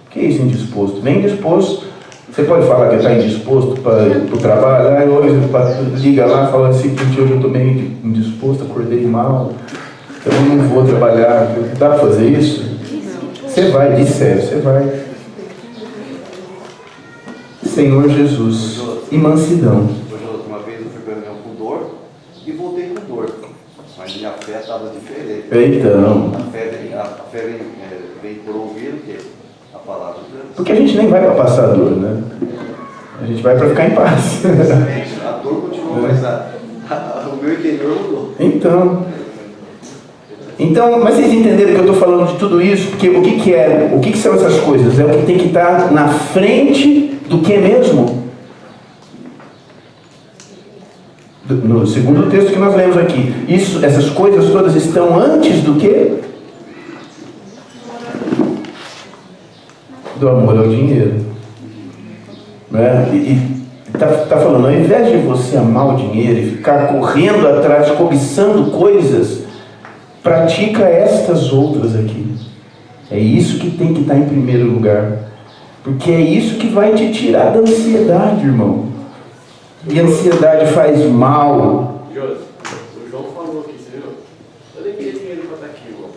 O que é isso, indisposto? Vem indisposto. Você pode falar que está indisposto para o trabalho? Ai, hoje liga lá e fala assim, hoje eu estou meio indisposto, acordei mal, então eu não vou trabalhar. Dá para fazer isso? Você vai, de sério, você vai. Senhor Jesus, e mansidão. Hoje, uma vez eu fui para a reunião com dor e voltei com dor. Mas minha fé estava diferente. Então. A fé vem por ouvir o quê? A palavra de Deus. Porque a gente nem vai para passar dor, né? A gente vai para ficar em paz. A dor continua, mas o meu interior mudou. Então, mas vocês entenderam que eu estou falando de tudo isso? Porque o que são essas coisas? É o que tem que estar na frente do que mesmo? No segundo texto que nós lemos aqui. Essas coisas todas estão antes do quê? Do amor ao dinheiro. né? E tá falando, ao invés de você amar o dinheiro e ficar correndo atrás, cobiçando coisas, pratica estas outras aqui. É isso que tem que estar em primeiro lugar. Porque é isso que vai te tirar da ansiedade, irmão. E a ansiedade faz mal. Josi, o João falou aqui, você viu? Eu nem queria dinheiro para estar aqui, irmão.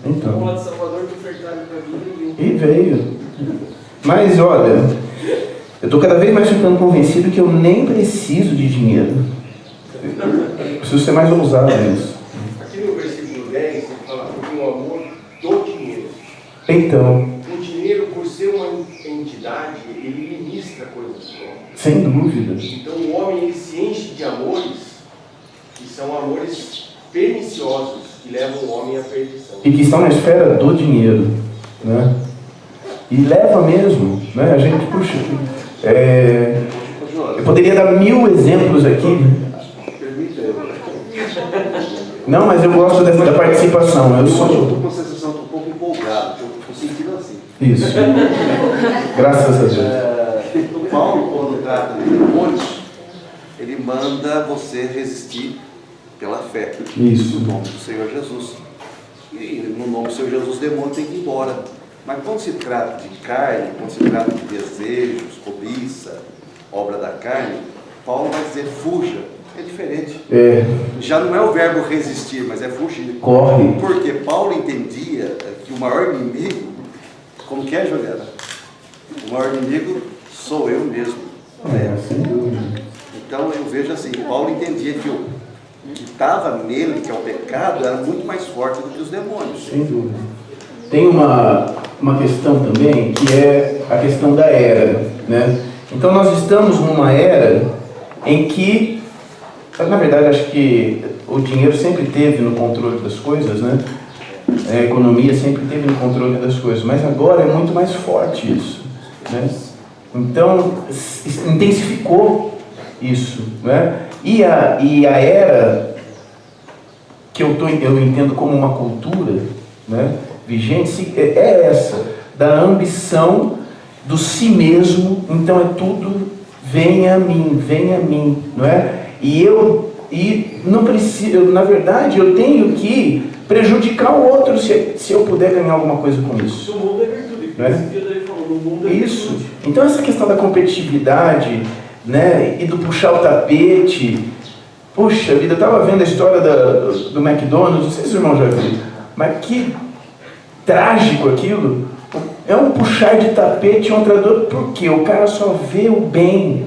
Então. O lá de Salvador do ofertaram para mim E veio. Mas olha, eu estou cada vez mais ficando convencido que eu nem preciso de dinheiro. Eu preciso ser mais ousado nisso. Aqui no versículo 10, ele fala sobre o amor do dinheiro. Então, O dinheiro, por ser uma entidade, ele ministra coisas para o homem. sem dúvida. Então o homem ele se enche de amores, que são amores perniciosos, que levam o homem à perdição. E que estão na esfera do dinheiro, né? E leva mesmo, né? A gente, puxa, eu poderia dar 1000 exemplos aqui. Permita eu. Não, mas eu gosto da participação. Eu Eu estou sou... com a sensação, estou um pouco empolgado, estou sentindo assim. Isso. Graças a Deus. Paulo, quando trata de demônios, ele manda você resistir pela fé. Isso. No nome do Senhor Jesus. E no nome do Senhor Jesus, o demônio tem que ir embora. Mas quando se trata de carne, quando se trata de desejos, cobiça, obra da carne, Paulo vai dizer fuja. É diferente. Já não é o verbo resistir, mas é fugir. Corre. Porque Paulo entendia que o maior inimigo, como que é, Juliana? O maior inimigo sou eu mesmo. Sem dúvida. Então eu vejo assim, Paulo entendia que o que estava nele, que é o pecado, era muito mais forte do que os demônios. Sem dúvida. Tem uma questão também, que é a questão da era, né? Então nós estamos numa era em que, na verdade, acho que o dinheiro sempre teve no controle das coisas, né? A economia sempre teve no controle das coisas, mas agora é muito mais forte isso, né? Então, intensificou isso, né? E a era que eu entendo como uma cultura, né, vigente, é essa, da ambição, do si mesmo. Então é tudo, venha a mim, não é? E não preciso, na verdade, eu tenho que prejudicar o outro se eu puder ganhar alguma coisa com isso. O mundo é virtude. Não é? Esse dia daí falou, no mundo é Isso. virtude. Então essa questão da competitividade, né, e do puxar o tapete, puxa vida, eu estava vendo a história do McDonald's, não sei se os irmãos já viram, mas que trágico aquilo. É um puxar de tapete, um traidor, porque o cara só vê o bem,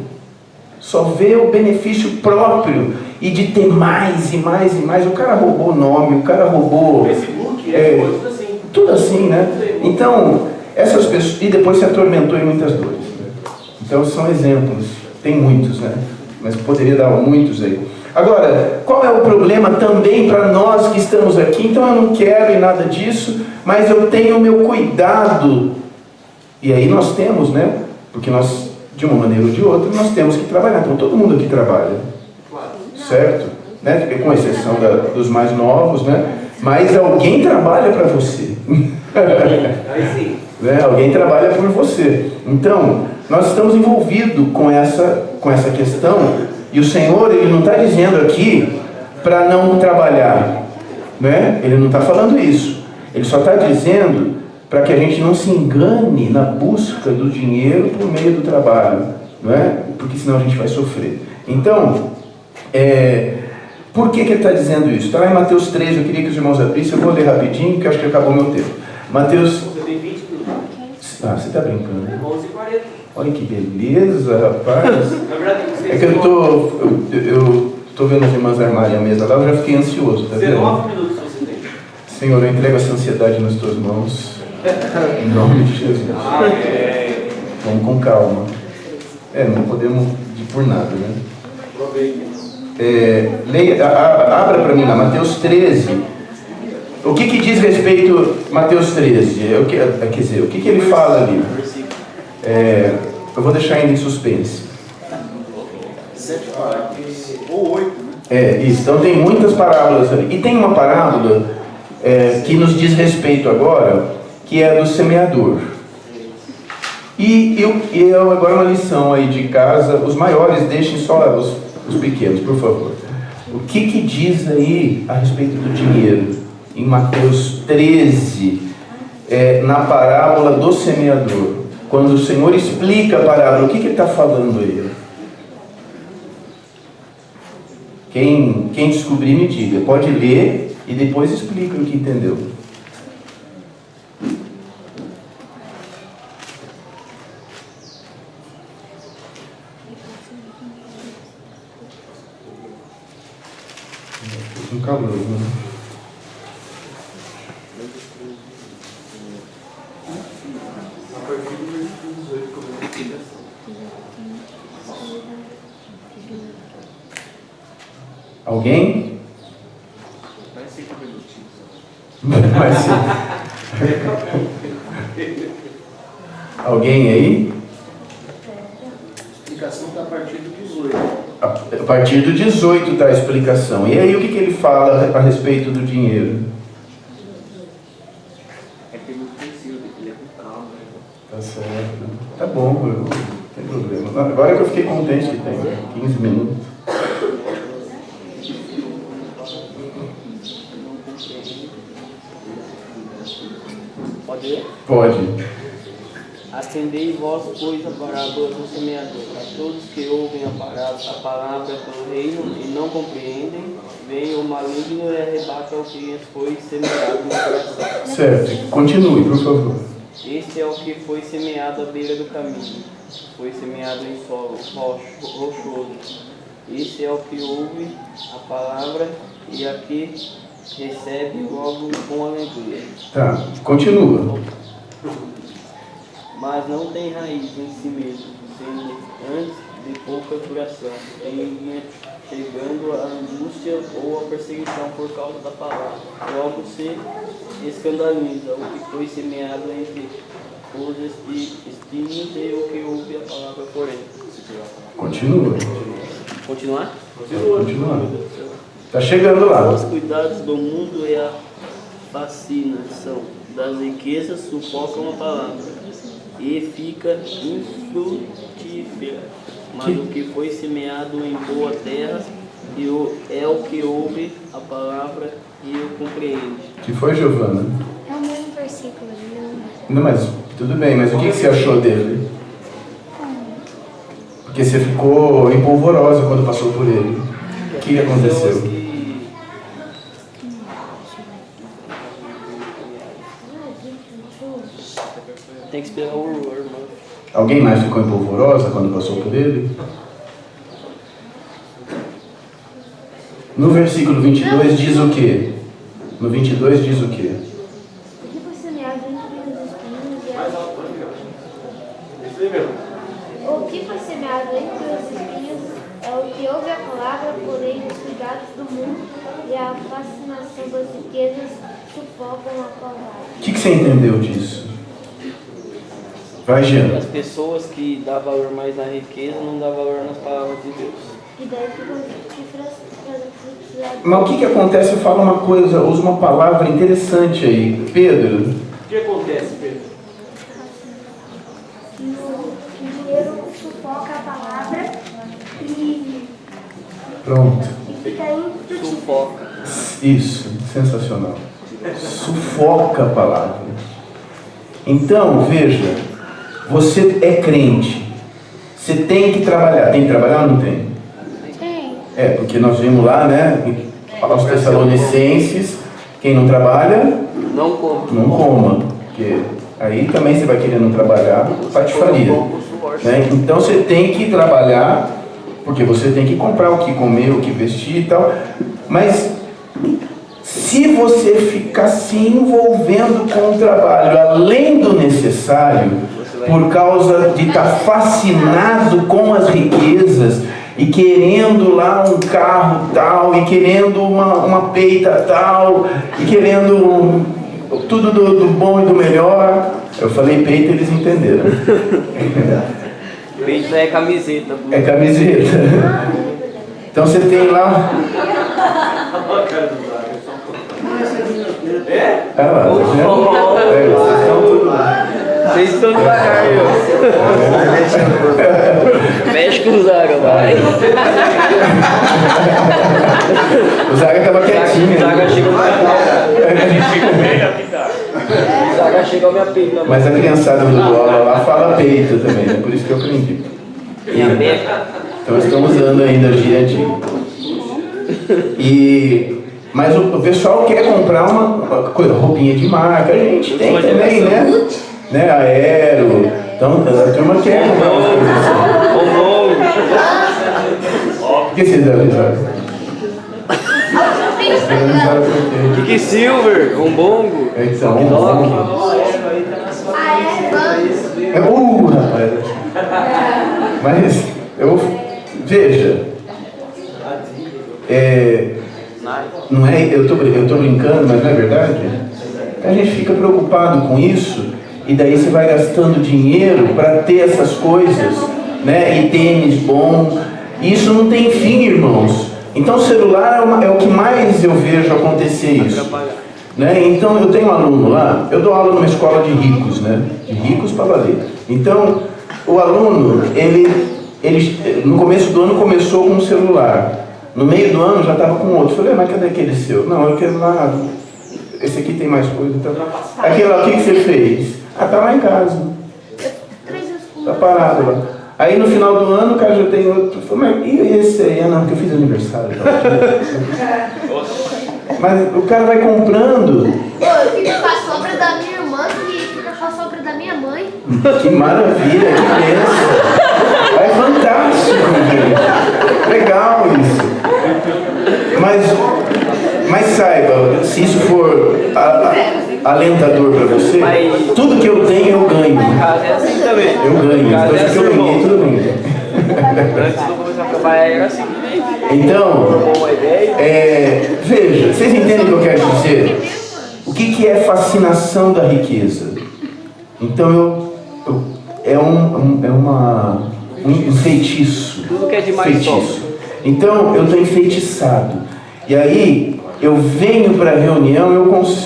só vê o benefício próprio, e de ter mais e mais e mais. O cara roubou o nome, o cara roubou... O Facebook coisas assim. Tudo assim, né? Então, essas pessoas... E depois se atormentou em muitas dores. Né? Então, são exemplos. Tem muitos, né? Mas poderia dar muitos aí. Agora, qual é o problema também para nós que estamos aqui? Então, eu não quero e nada disso, mas eu tenho o meu cuidado. E aí nós temos, né? Porque nós, de uma maneira ou de outra, nós temos que trabalhar. Então, todo mundo aqui trabalha. Certo? Né? Com exceção dos mais novos, né? Mas alguém trabalha para você. Aí sim. Né? Alguém trabalha por você. Então, nós estamos envolvidos com essa questão, e o Senhor, Ele não está dizendo aqui para não trabalhar, né? Ele não está falando isso. Ele só está dizendo para que a gente não se engane na busca do dinheiro por meio do trabalho, não é? Porque senão a gente vai sofrer. Então, por que ele está dizendo isso? Está lá em Mateus 13, eu queria que os irmãos abrissem, eu vou ler rapidinho, porque eu acho que acabou o meu tempo. Mateus... Você tem 20 minutos. Ah, você está brincando. 11h40. Olha que beleza, rapaz. Na verdade, você É que eu tô vendo as irmãs armarem a mesa lá, eu já fiquei ansioso, tá vendo? 19 minutos você tem. Senhor, eu entrego essa ansiedade nas tuas mãos, em nome de Jesus. Vamos com calma. Não podemos ir por nada, né? Abra para mim lá, Mateus 13. O que diz respeito Mateus 13? Quer dizer, o que ele fala ali? Eu vou deixar ainda em suspense. 7 parábolas, ou 8, né? Isso. Então tem muitas parábolas ali. E tem uma parábola que nos diz respeito agora, que é a do semeador. Agora uma lição aí de casa, os maiores deixem só os pequenos, por favor. O que diz aí a respeito do dinheiro? Em Mateus 13, na parábola do semeador. Quando o Senhor explica a parábola, o que ele está falando aí? Quem descobrir, me diga. Pode ler e depois explica o que entendeu. Um calor, né? A partir do versículo 18 começa a explicação. Alguém? Vai 5 minutinhos. Vai ser. Alguém aí? A explicação está a partir do 18. A partir do 18 está a explicação. E aí o que ele fala a respeito do dinheiro? É que ele precisa, ele é com calma. Tá certo. Tá bom, não tem problema. Agora que eu fiquei contente que tem 15 minutos. Pode ler? Pode. Atendei vós, pois, a parábola do semeador. A todos que ouvem a palavra do reino e não compreendem, vem o maligno e arrebata o que foi semeado no coração. Certo. Continue, por favor. Este é o que foi semeado à beira do caminho. Foi semeado em solo rochoso. Este é o que ouve a palavra e a que recebe logo com alegria. Tá. Continua. Mas não tem raiz em si mesmo, sendo antes de pouca duração, chegando a angústia ou a perseguição por causa da palavra. Logo se escandaliza o que foi semeado entre os espinhos e o que ouve a palavra porém. Continua. Continuar? Continua. Tá chegando lá. Os cuidados do mundo e a fascinação das riquezas sufocam a palavra e fica infrutífera. Mas o que foi semeado em boa terra é o que ouve a palavra e o compreende. Que foi, Giovana? É o mesmo versículo, né? Não, mas tudo bem, mas o que você achou dele? Porque você ficou empolvorosa quando passou por ele. O que aconteceu? Tem que esperar o irmão. Alguém mais ficou empolvorosa quando passou por ele? No versículo 22 diz o quê? No 22 diz o quê? O que foi semeado entre os espinhos e Mais alto, vai ligar. Isso aí mesmo. O que foi semeado entre os espinhos é o que ouve a palavra, porém os cuidados do mundo e a fascinação das riquezas sufocam a palavra. O que você entendeu disso? Vai, Jean. As pessoas que dão valor mais na riqueza não dão valor nas palavras de Deus. E daí ficam cifras. Mas o que acontece? Fala uma coisa, usa uma palavra interessante aí. Pedro. O que acontece, Pedro? O dinheiro sufoca a palavra e Pronto. fica infrutífero. Sufoca. Isso, sensacional. Sufoca a palavra. Então, veja, você é crente. Você tem que trabalhar. Tem que trabalhar ou não tem? Tem. Porque nós vimos lá, né, aos Tessalonicenses, quem não trabalha, Não come. não coma, porque aí também você vai querer não trabalhar, patifaria, né? Então você tem que trabalhar, porque você tem que comprar o que comer, o que vestir e tal, mas se você ficar se envolvendo com o trabalho além do necessário, por causa de estar fascinado com as riquezas, e querendo lá um carro tal, e querendo uma peita tal, e querendo tudo do bom e do melhor. Eu falei peita, eles entenderam. Peito é camiseta. É camiseta. Então você tem lá. É? Olha lá, tá vendo? Vocês estão tudo lá. Vocês estão devagar aí, ó. Mexe com o Zaga, vai. O Zaga tava quietinho. O Zaga chegou no minha O Zaga chegou ao minha peita. Mas a criançada do aula lá fala peito também, né? Por isso que eu aprendi. Minha meca. Então estamos usando ainda a gíria antiga. Mas o pessoal quer comprar uma roupinha de marca, a gente tem também, né? Aero. Então a turma quer comprar umas coisas assim. Por que vocês devem usar? Kiki Silver, Rombongo. Então, rapaz. Mas veja, não é, eu tô brincando, mas não é verdade? A gente fica preocupado com isso e daí você vai gastando dinheiro para ter essas coisas, né? E tênis bom. Isso não tem fim, irmãos. Então o celular é o que mais eu vejo acontecer isso. Né? Então eu tenho um aluno lá, eu dou aula numa escola de ricos, né? De ricos para valer. Então o aluno, ele no começo do ano começou com um celular. No meio do ano já estava com outro. Eu falei, mas cadê aquele seu? Não, eu quero lá. Esse aqui tem mais coisa. Então, aquele lá, o que você fez? Ah, tá lá em casa. Tá parado lá. Aí no final do ano o cara já tem outro. Eu falei, mas e esse aí? Ah, não, porque eu fiz aniversário. Mas o cara vai comprando. Eu fico com a sobra da minha irmã e fica com a sobra da minha mãe. Que maravilha, que bênção. É fantástico, gente. Legal isso. Mas saiba, se isso for alentador para você, tudo que eu tenho eu ganho. Em casa é assim também. Eu ganho. Depois que eu ganhei, tudo bem. Antes de eu começar a trabalhar era assim. Então, veja, vocês entendem o que eu quero dizer? O que é fascinação da riqueza? Então é um feitiço. Tudo que é demais feitiço. Então eu estou enfeitiçado. E aí eu venho para a reunião,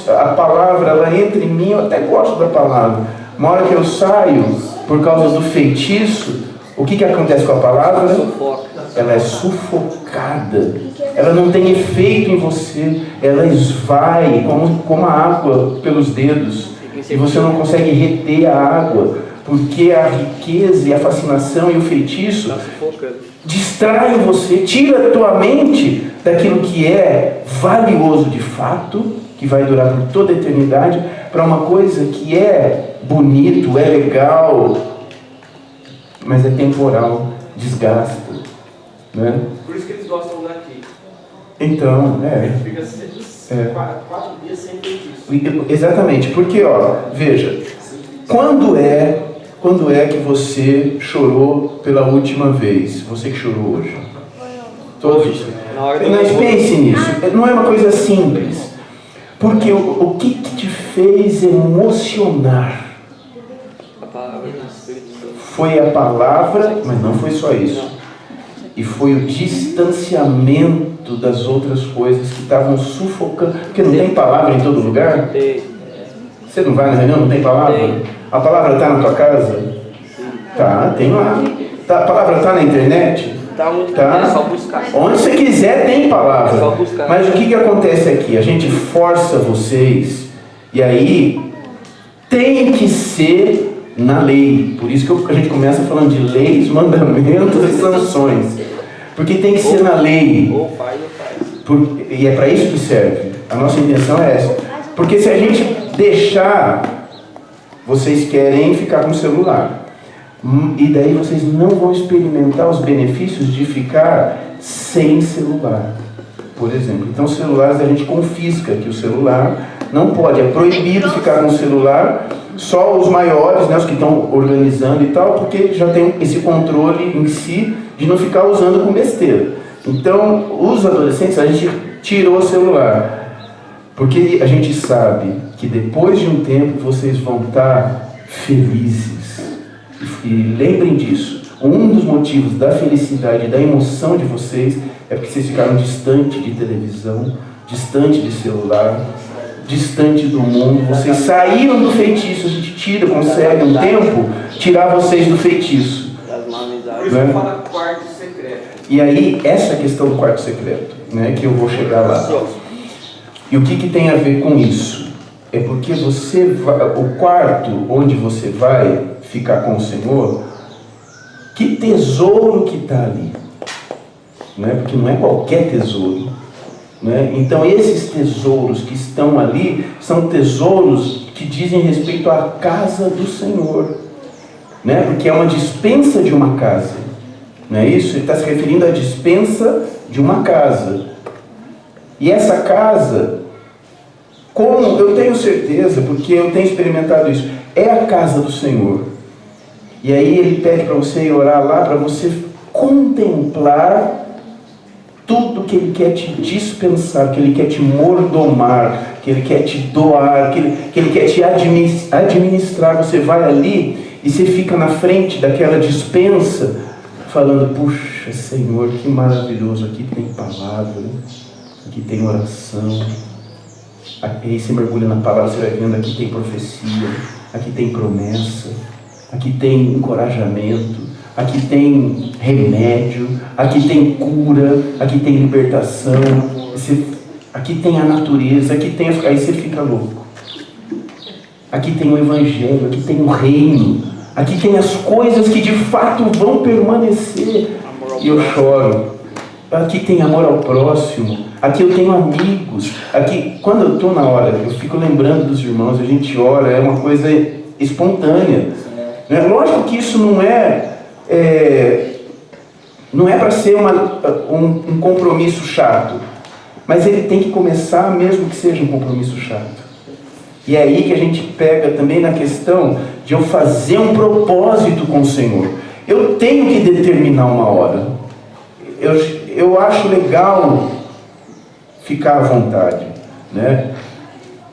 a palavra ela entra em mim, eu até gosto da palavra. Uma hora que eu saio, por causa do feitiço, o que acontece com a palavra? Ela é sufocada. Ela não tem efeito em você. Ela esvai como a água pelos dedos. E você não consegue reter a água. Porque a riqueza e a fascinação e o feitiço distraem você, tira a tua mente daquilo que é valioso de fato, que vai durar por toda a eternidade, para uma coisa que é bonito, é legal, mas é temporal, desgasta. Né? Por isso que eles gostam daqui. Então, Fica 4 dias sem feitiço. Exatamente, porque, veja, quando é que você chorou pela última vez? Você que chorou hoje? Todos? Mas pense nisso, não é uma coisa simples. Porque o que te fez emocionar? Foi a palavra, mas não foi só isso. E foi o distanciamento das outras coisas que estavam sufocando. Porque não tem palavra em todo lugar? Você não vai na reunião, não tem palavra? A palavra está na tua casa? Tá, tem lá. A palavra está na internet? Tá. É só buscar. Onde você quiser tem palavra. É só buscar. Mas o que acontece aqui? A gente força vocês e aí tem que ser na lei. Por isso que a gente começa falando de leis, mandamentos e sanções. Porque tem que ser na lei. Ou faz. E é para isso que serve. A nossa intenção é essa. Porque se a gente deixar, vocês querem ficar com o celular. E daí vocês não vão experimentar os benefícios de ficar sem celular. Por exemplo, então os celulares a gente confisca que o celular não pode, é proibido ficar com o celular, só os maiores, né, os que estão organizando e tal, porque já tem esse controle em si de não ficar usando com besteira. Então, os adolescentes, a gente tirou o celular, porque a gente sabe que depois de um tempo vocês vão estar felizes. E lembrem disso, um dos motivos da felicidade e da emoção de vocês é porque vocês ficaram distante de televisão, distante de celular, distante do mundo. Vocês saíram do feitiço. A gente consegue um tempo tirar vocês do feitiço. Por isso que fala quarto secreto. E aí, essa questão do quarto secreto, né, que eu vou chegar lá. E o que tem a ver com isso? É porque você vai, o quarto onde você vai ficar com o Senhor, que tesouro que está ali. Né? Porque não é qualquer tesouro. Né? Então esses tesouros que estão ali são tesouros que dizem respeito à casa do Senhor. Né? Porque é uma dispensa de uma casa. Não é isso? Ele está se referindo à dispensa de uma casa. E essa casa, como eu tenho certeza, porque eu tenho experimentado isso, é a casa do Senhor. E aí ele pede para você ir orar lá, para você contemplar tudo que Ele quer te dispensar, que Ele quer te mordomar, que Ele quer te doar, que Ele quer te administrar. Você vai ali e você fica na frente daquela dispensa, falando, puxa Senhor, que maravilhoso, aqui tem palavra, aqui tem oração. Aí você mergulha na palavra, você vai vendo, aqui tem profecia, aqui tem promessa, aqui tem encorajamento, aqui tem remédio, aqui tem cura, aqui tem libertação, aqui tem a natureza, aqui tem... Aí você fica louco. Aqui tem o Evangelho, aqui tem o reino, aqui tem as coisas que de fato vão permanecer. E eu choro. Aqui tem amor ao próximo, aqui eu tenho amigos, aqui, quando eu estou na hora, eu fico lembrando dos irmãos, a gente ora, é uma coisa espontânea. Né? Lógico que isso não é para ser um compromisso chato, mas ele tem que começar mesmo que seja um compromisso chato. E é aí que a gente pega também na questão de eu fazer um propósito com o Senhor. Eu tenho que determinar uma hora. Eu acho legal ficar à vontade, né?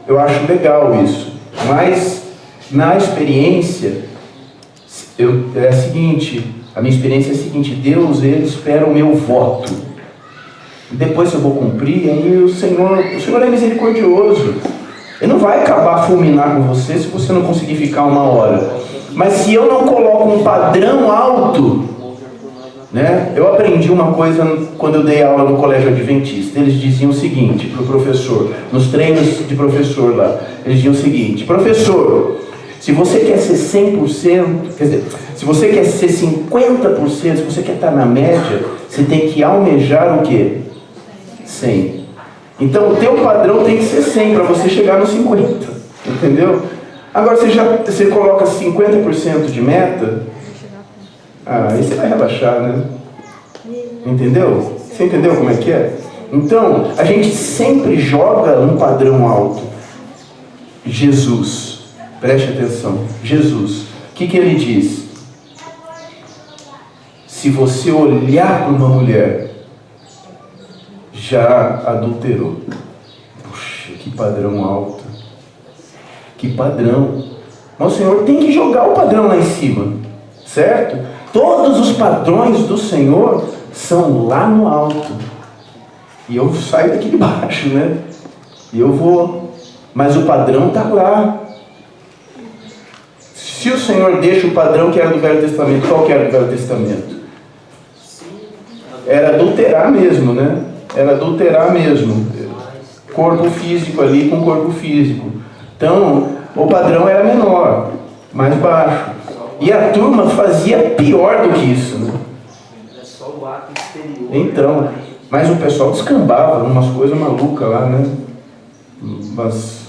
Eu acho legal isso, mas na experiência é a seguinte, a minha experiência é a seguinte: Deus, Ele espera o meu voto. Depois se eu vou cumprir, aí o Senhor é misericordioso. Ele não vai acabar fulminar com você se você não conseguir ficar uma hora. Mas se eu não coloco um padrão alto, né? Eu aprendi uma coisa quando eu dei aula no colégio adventista. Eles diziam o seguinte para o professor, nos treinos de professor lá, eles diziam o seguinte: professor, se você quer ser 100%, quer dizer, se você quer ser 50%, se você quer estar na média, você tem que almejar o quê? 100. Então o teu padrão tem que ser 100 para você chegar no 50, entendeu? Agora você coloca 50% de meta, aí você vai relaxar, né? Entendeu? Você entendeu como é que é? Então, a gente sempre joga um padrão alto. Jesus, preste atenção, Jesus, o que Ele diz? Se você olhar para uma mulher, já adulterou. Puxa, que padrão alto. Que padrão. Mas o Senhor tem que jogar o padrão lá em cima, certo? Todos os padrões do Senhor são lá no alto. E eu saio daqui de baixo, né? E eu vou. Mas o padrão está lá. Se o Senhor deixa o padrão que era do Velho Testamento, qual que era do Velho Testamento? Era adulterar mesmo, né? Era adulterar mesmo. Corpo físico ali com corpo físico. Então, o padrão era menor, mais baixo. E a turma fazia pior do que isso, né? É só o ato exterior. Então, mas o pessoal descambava umas coisas malucas lá, né? Mas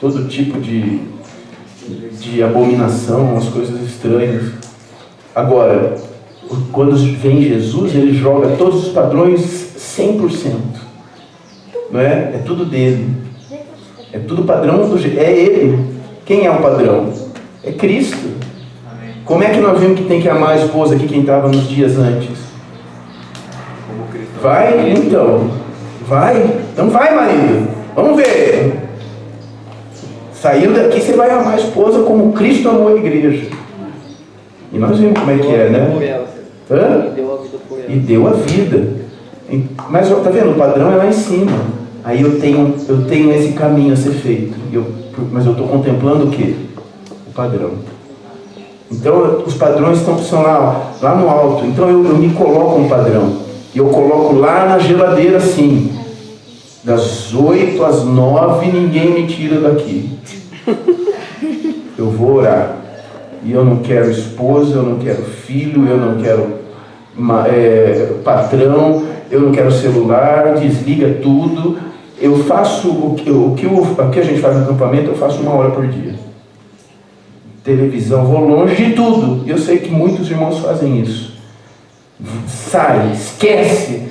todo tipo de abominação, umas coisas estranhas. Agora, quando vem Jesus, Ele joga todos os padrões 100%. Não é? É tudo dele. É tudo padrão do jeito. É Ele. Quem é o padrão? É Cristo. Como é que nós vimos que tem que amar a esposa aqui, quem estava nos dias antes? Vai, então. Vai. Então vai, marido. Vamos ver. Saindo daqui, você vai amar a esposa como Cristo amou a igreja. E nós vimos como é que é, né? Hã? E deu a vida por ela. E deu a vida. Mas, tá vendo? O padrão é lá em cima. Aí eu tenho esse caminho a ser feito. Mas eu estou contemplando o quê? O padrão. Então os padrões são lá no alto. Então eu me coloco um padrão. E eu coloco lá na geladeira assim. Das 8 às 9 ninguém me tira daqui. Eu vou orar. E eu não quero esposa, eu não quero filho, eu não quero patrão, eu não quero celular, desliga tudo. Eu faço o que a gente faz no acampamento, eu faço 1 hora por dia. Televisão, vou longe de tudo. Eu sei que muitos irmãos fazem isso. Sai, esquece.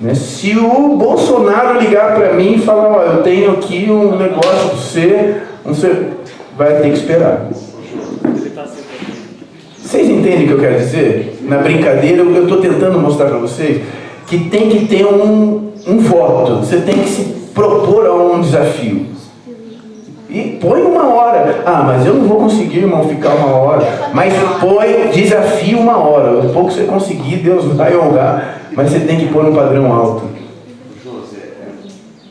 Né? Se o Bolsonaro ligar para mim e falar, eu tenho aqui um negócio para você vai ter que esperar. Vocês entendem o que eu quero dizer? Na brincadeira, eu estou tentando mostrar para vocês que tem que ter um voto. Você tem que se propor a um desafio. E põe 1 hora. Mas eu não vou conseguir, irmão, ficar 1 hora. Mas põe desafio 1 hora. O pouco que você conseguir, Deus vai honrar. Mas você tem que pôr um padrão alto. José,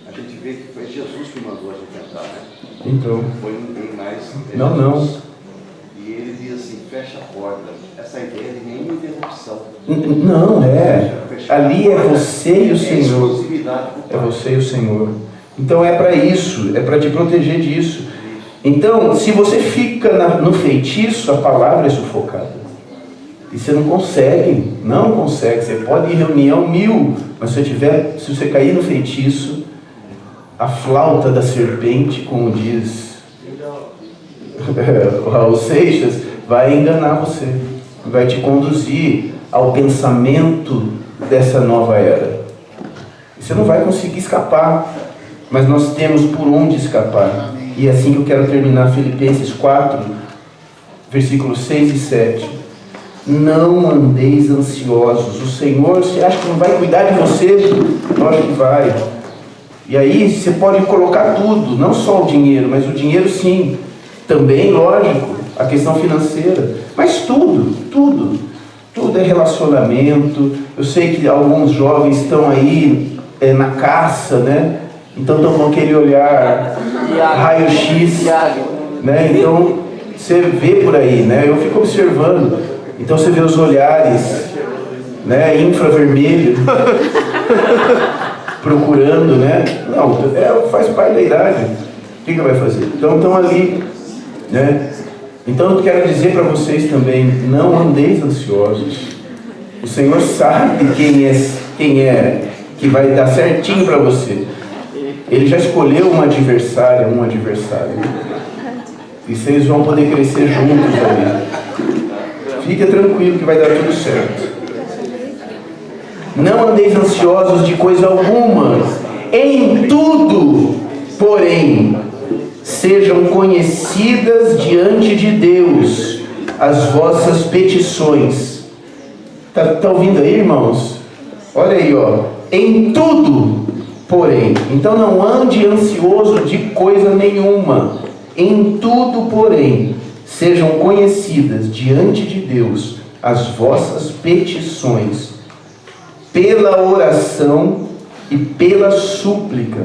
a gente vê que foi Jesus que mandou a gente entrar, né? Então. Não foi ninguém mais. Não. E ele diz assim, fecha a porta. Essa ideia de nenhuma interrupção. Não, ali é você e o Senhor. É você e o Senhor. Então é para isso, é para te proteger disso. Então, se você fica no feitiço, a palavra é sufocada. E você não consegue. Você pode ir em reunião 1000, mas se você cair no feitiço, a flauta da serpente, como diz o Raul Seixas, vai enganar você. Vai te conduzir ao pensamento dessa nova era. Você não vai conseguir escapar. Mas nós temos por onde escapar. E é assim que eu quero terminar Filipenses 4, versículos 6 e 7. Não andeis ansiosos. O Senhor, você acha que não vai cuidar de você? Lógico que vai. E aí você pode colocar tudo, não só o dinheiro, mas o dinheiro sim. Também, lógico, a questão financeira. Mas tudo é relacionamento. Eu sei que alguns jovens estão aí na caça, né? Então estão com aquele olhar raio-x, né? Então você vê por aí, né? Eu fico observando. Então você vê os olhares, né? Infravermelho, procurando, né? Não, faz parte da idade. O que vai fazer? Então estão ali, né? Então eu quero dizer para vocês também, não andeis ansiosos. O Senhor sabe quem é que vai dar certinho para você. Ele já escolheu um adversário. E vocês vão poder crescer juntos ali. Fique tranquilo que vai dar tudo certo. Não andeis ansiosos de coisa alguma. Em tudo, porém, sejam conhecidas diante de Deus as vossas petições. Tá ouvindo aí, irmãos? Olha aí, em tudo, porém. Então não ande ansioso de coisa nenhuma. Em tudo, porém, sejam conhecidas diante de Deus as vossas petições, pela oração e pela súplica,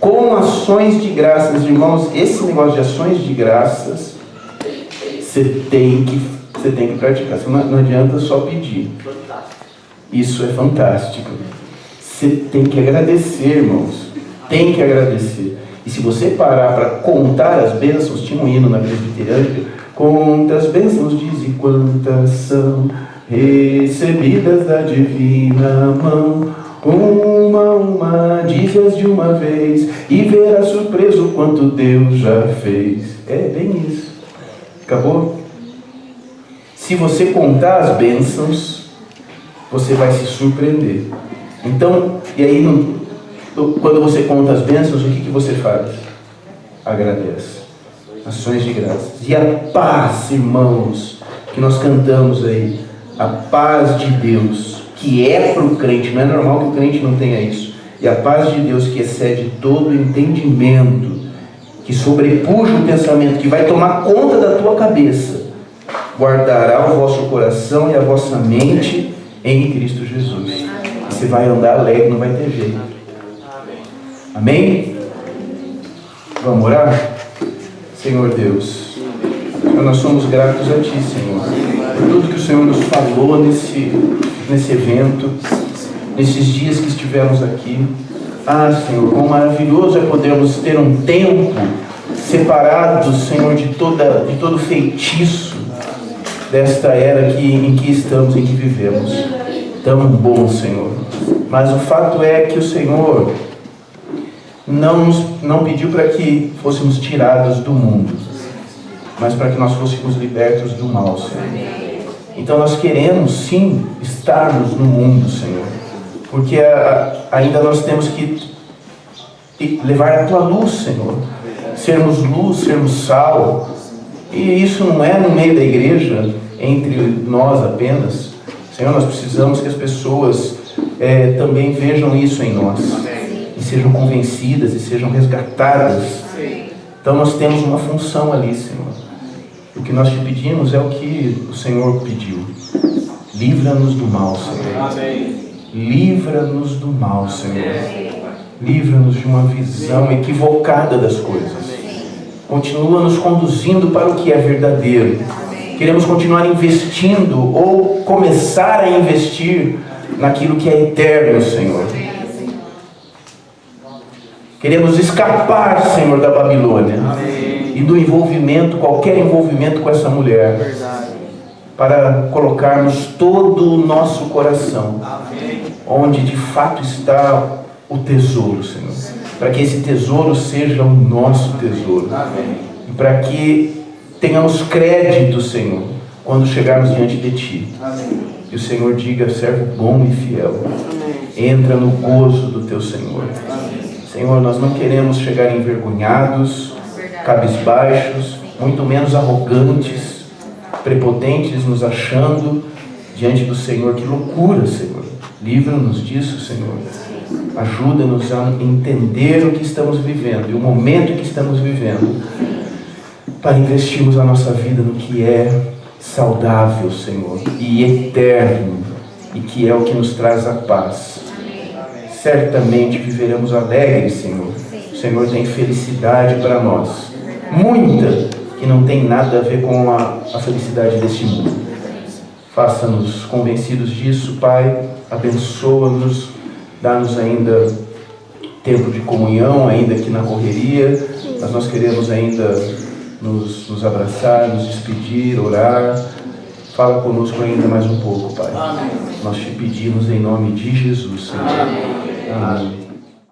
com ações de graças. Irmãos, esse negócio de ações de graças, você tem que praticar. Não adianta só pedir. Isso é fantástico. Você tem que agradecer, irmãos. Tem que agradecer. E se você parar para contar as bênçãos, tinha um hino na presbiteriana, conta as bênçãos, diz e quantas são recebidas da divina mão. Uma, dize-as de uma vez, e verá surpreso quanto Deus já fez. É bem isso. Acabou? Se você contar as bênçãos, você vai se surpreender. Então, e aí, quando você conta as bênçãos, o que você faz? Agradece. Ações de graças. E a paz, irmãos, que nós cantamos aí, a paz de Deus, que é para o crente, não é normal que o crente não tenha isso. E a paz de Deus que excede todo entendimento, que sobrepuja o pensamento, que vai tomar conta da tua cabeça, guardará o vosso coração e a vossa mente em Cristo Jesus. Você vai andar alegre, não vai ter jeito. Amém? Vamos orar? Senhor Deus, nós somos gratos a Ti, Senhor, por tudo que o Senhor nos falou nesse evento, nesses dias que estivemos aqui. Ah, Senhor, quão maravilhoso é podermos ter um tempo separado, Senhor, de todo feitiço desta era em que estamos, em que vivemos. Tão bom, Senhor. Mas o fato é que o Senhor não pediu para que fôssemos tirados do mundo, mas para que nós fôssemos libertos do mal, Senhor. Então nós queremos sim estarmos no mundo, Senhor, porque ainda nós temos que levar a Tua luz, Senhor, sermos luz, sermos sal. E isso não é no meio da igreja, entre nós apenas. Senhor, nós precisamos que as pessoas também vejam isso em nós. E sejam convencidas e sejam resgatadas. Então nós temos uma função ali, Senhor. O que nós te pedimos é o que o Senhor pediu. Livra-nos do mal, Senhor. Livra-nos do mal, Senhor. Livra-nos de uma visão equivocada das coisas. Continua nos conduzindo para o que é verdadeiro. Queremos continuar investindo ou começar a investir naquilo que é eterno, Senhor. Queremos escapar, Senhor, da Babilônia e do envolvimento, qualquer envolvimento com essa mulher, para colocarmos todo o nosso coração onde de fato está o tesouro, Senhor, para que esse tesouro seja o nosso tesouro e para que tenhamos crédito, Senhor, quando chegarmos diante de Ti. Que o Senhor diga: servo bom e fiel, entra no gozo do Teu Senhor. Senhor, nós não queremos chegar envergonhados, cabisbaixos, muito menos arrogantes, prepotentes, nos achando diante do Senhor. Que loucura, Senhor. Livra-nos disso, Senhor. Ajuda-nos a entender o que estamos vivendo e o momento que estamos vivendo, para investirmos a nossa vida no que é saudável, Senhor, e eterno, e que é o que nos traz a paz. Certamente viveremos alegres, Senhor. O Senhor tem felicidade para nós, muita, que não tem nada a ver com a felicidade deste mundo. Faça-nos convencidos disso, Pai. Abençoa-nos, dá-nos ainda tempo de comunhão, ainda aqui na correria, mas nós queremos ainda nos abraçar, nos despedir, orar. Fala conosco ainda mais um pouco, Pai. Nós te pedimos em nome de Jesus, Senhor. Amém.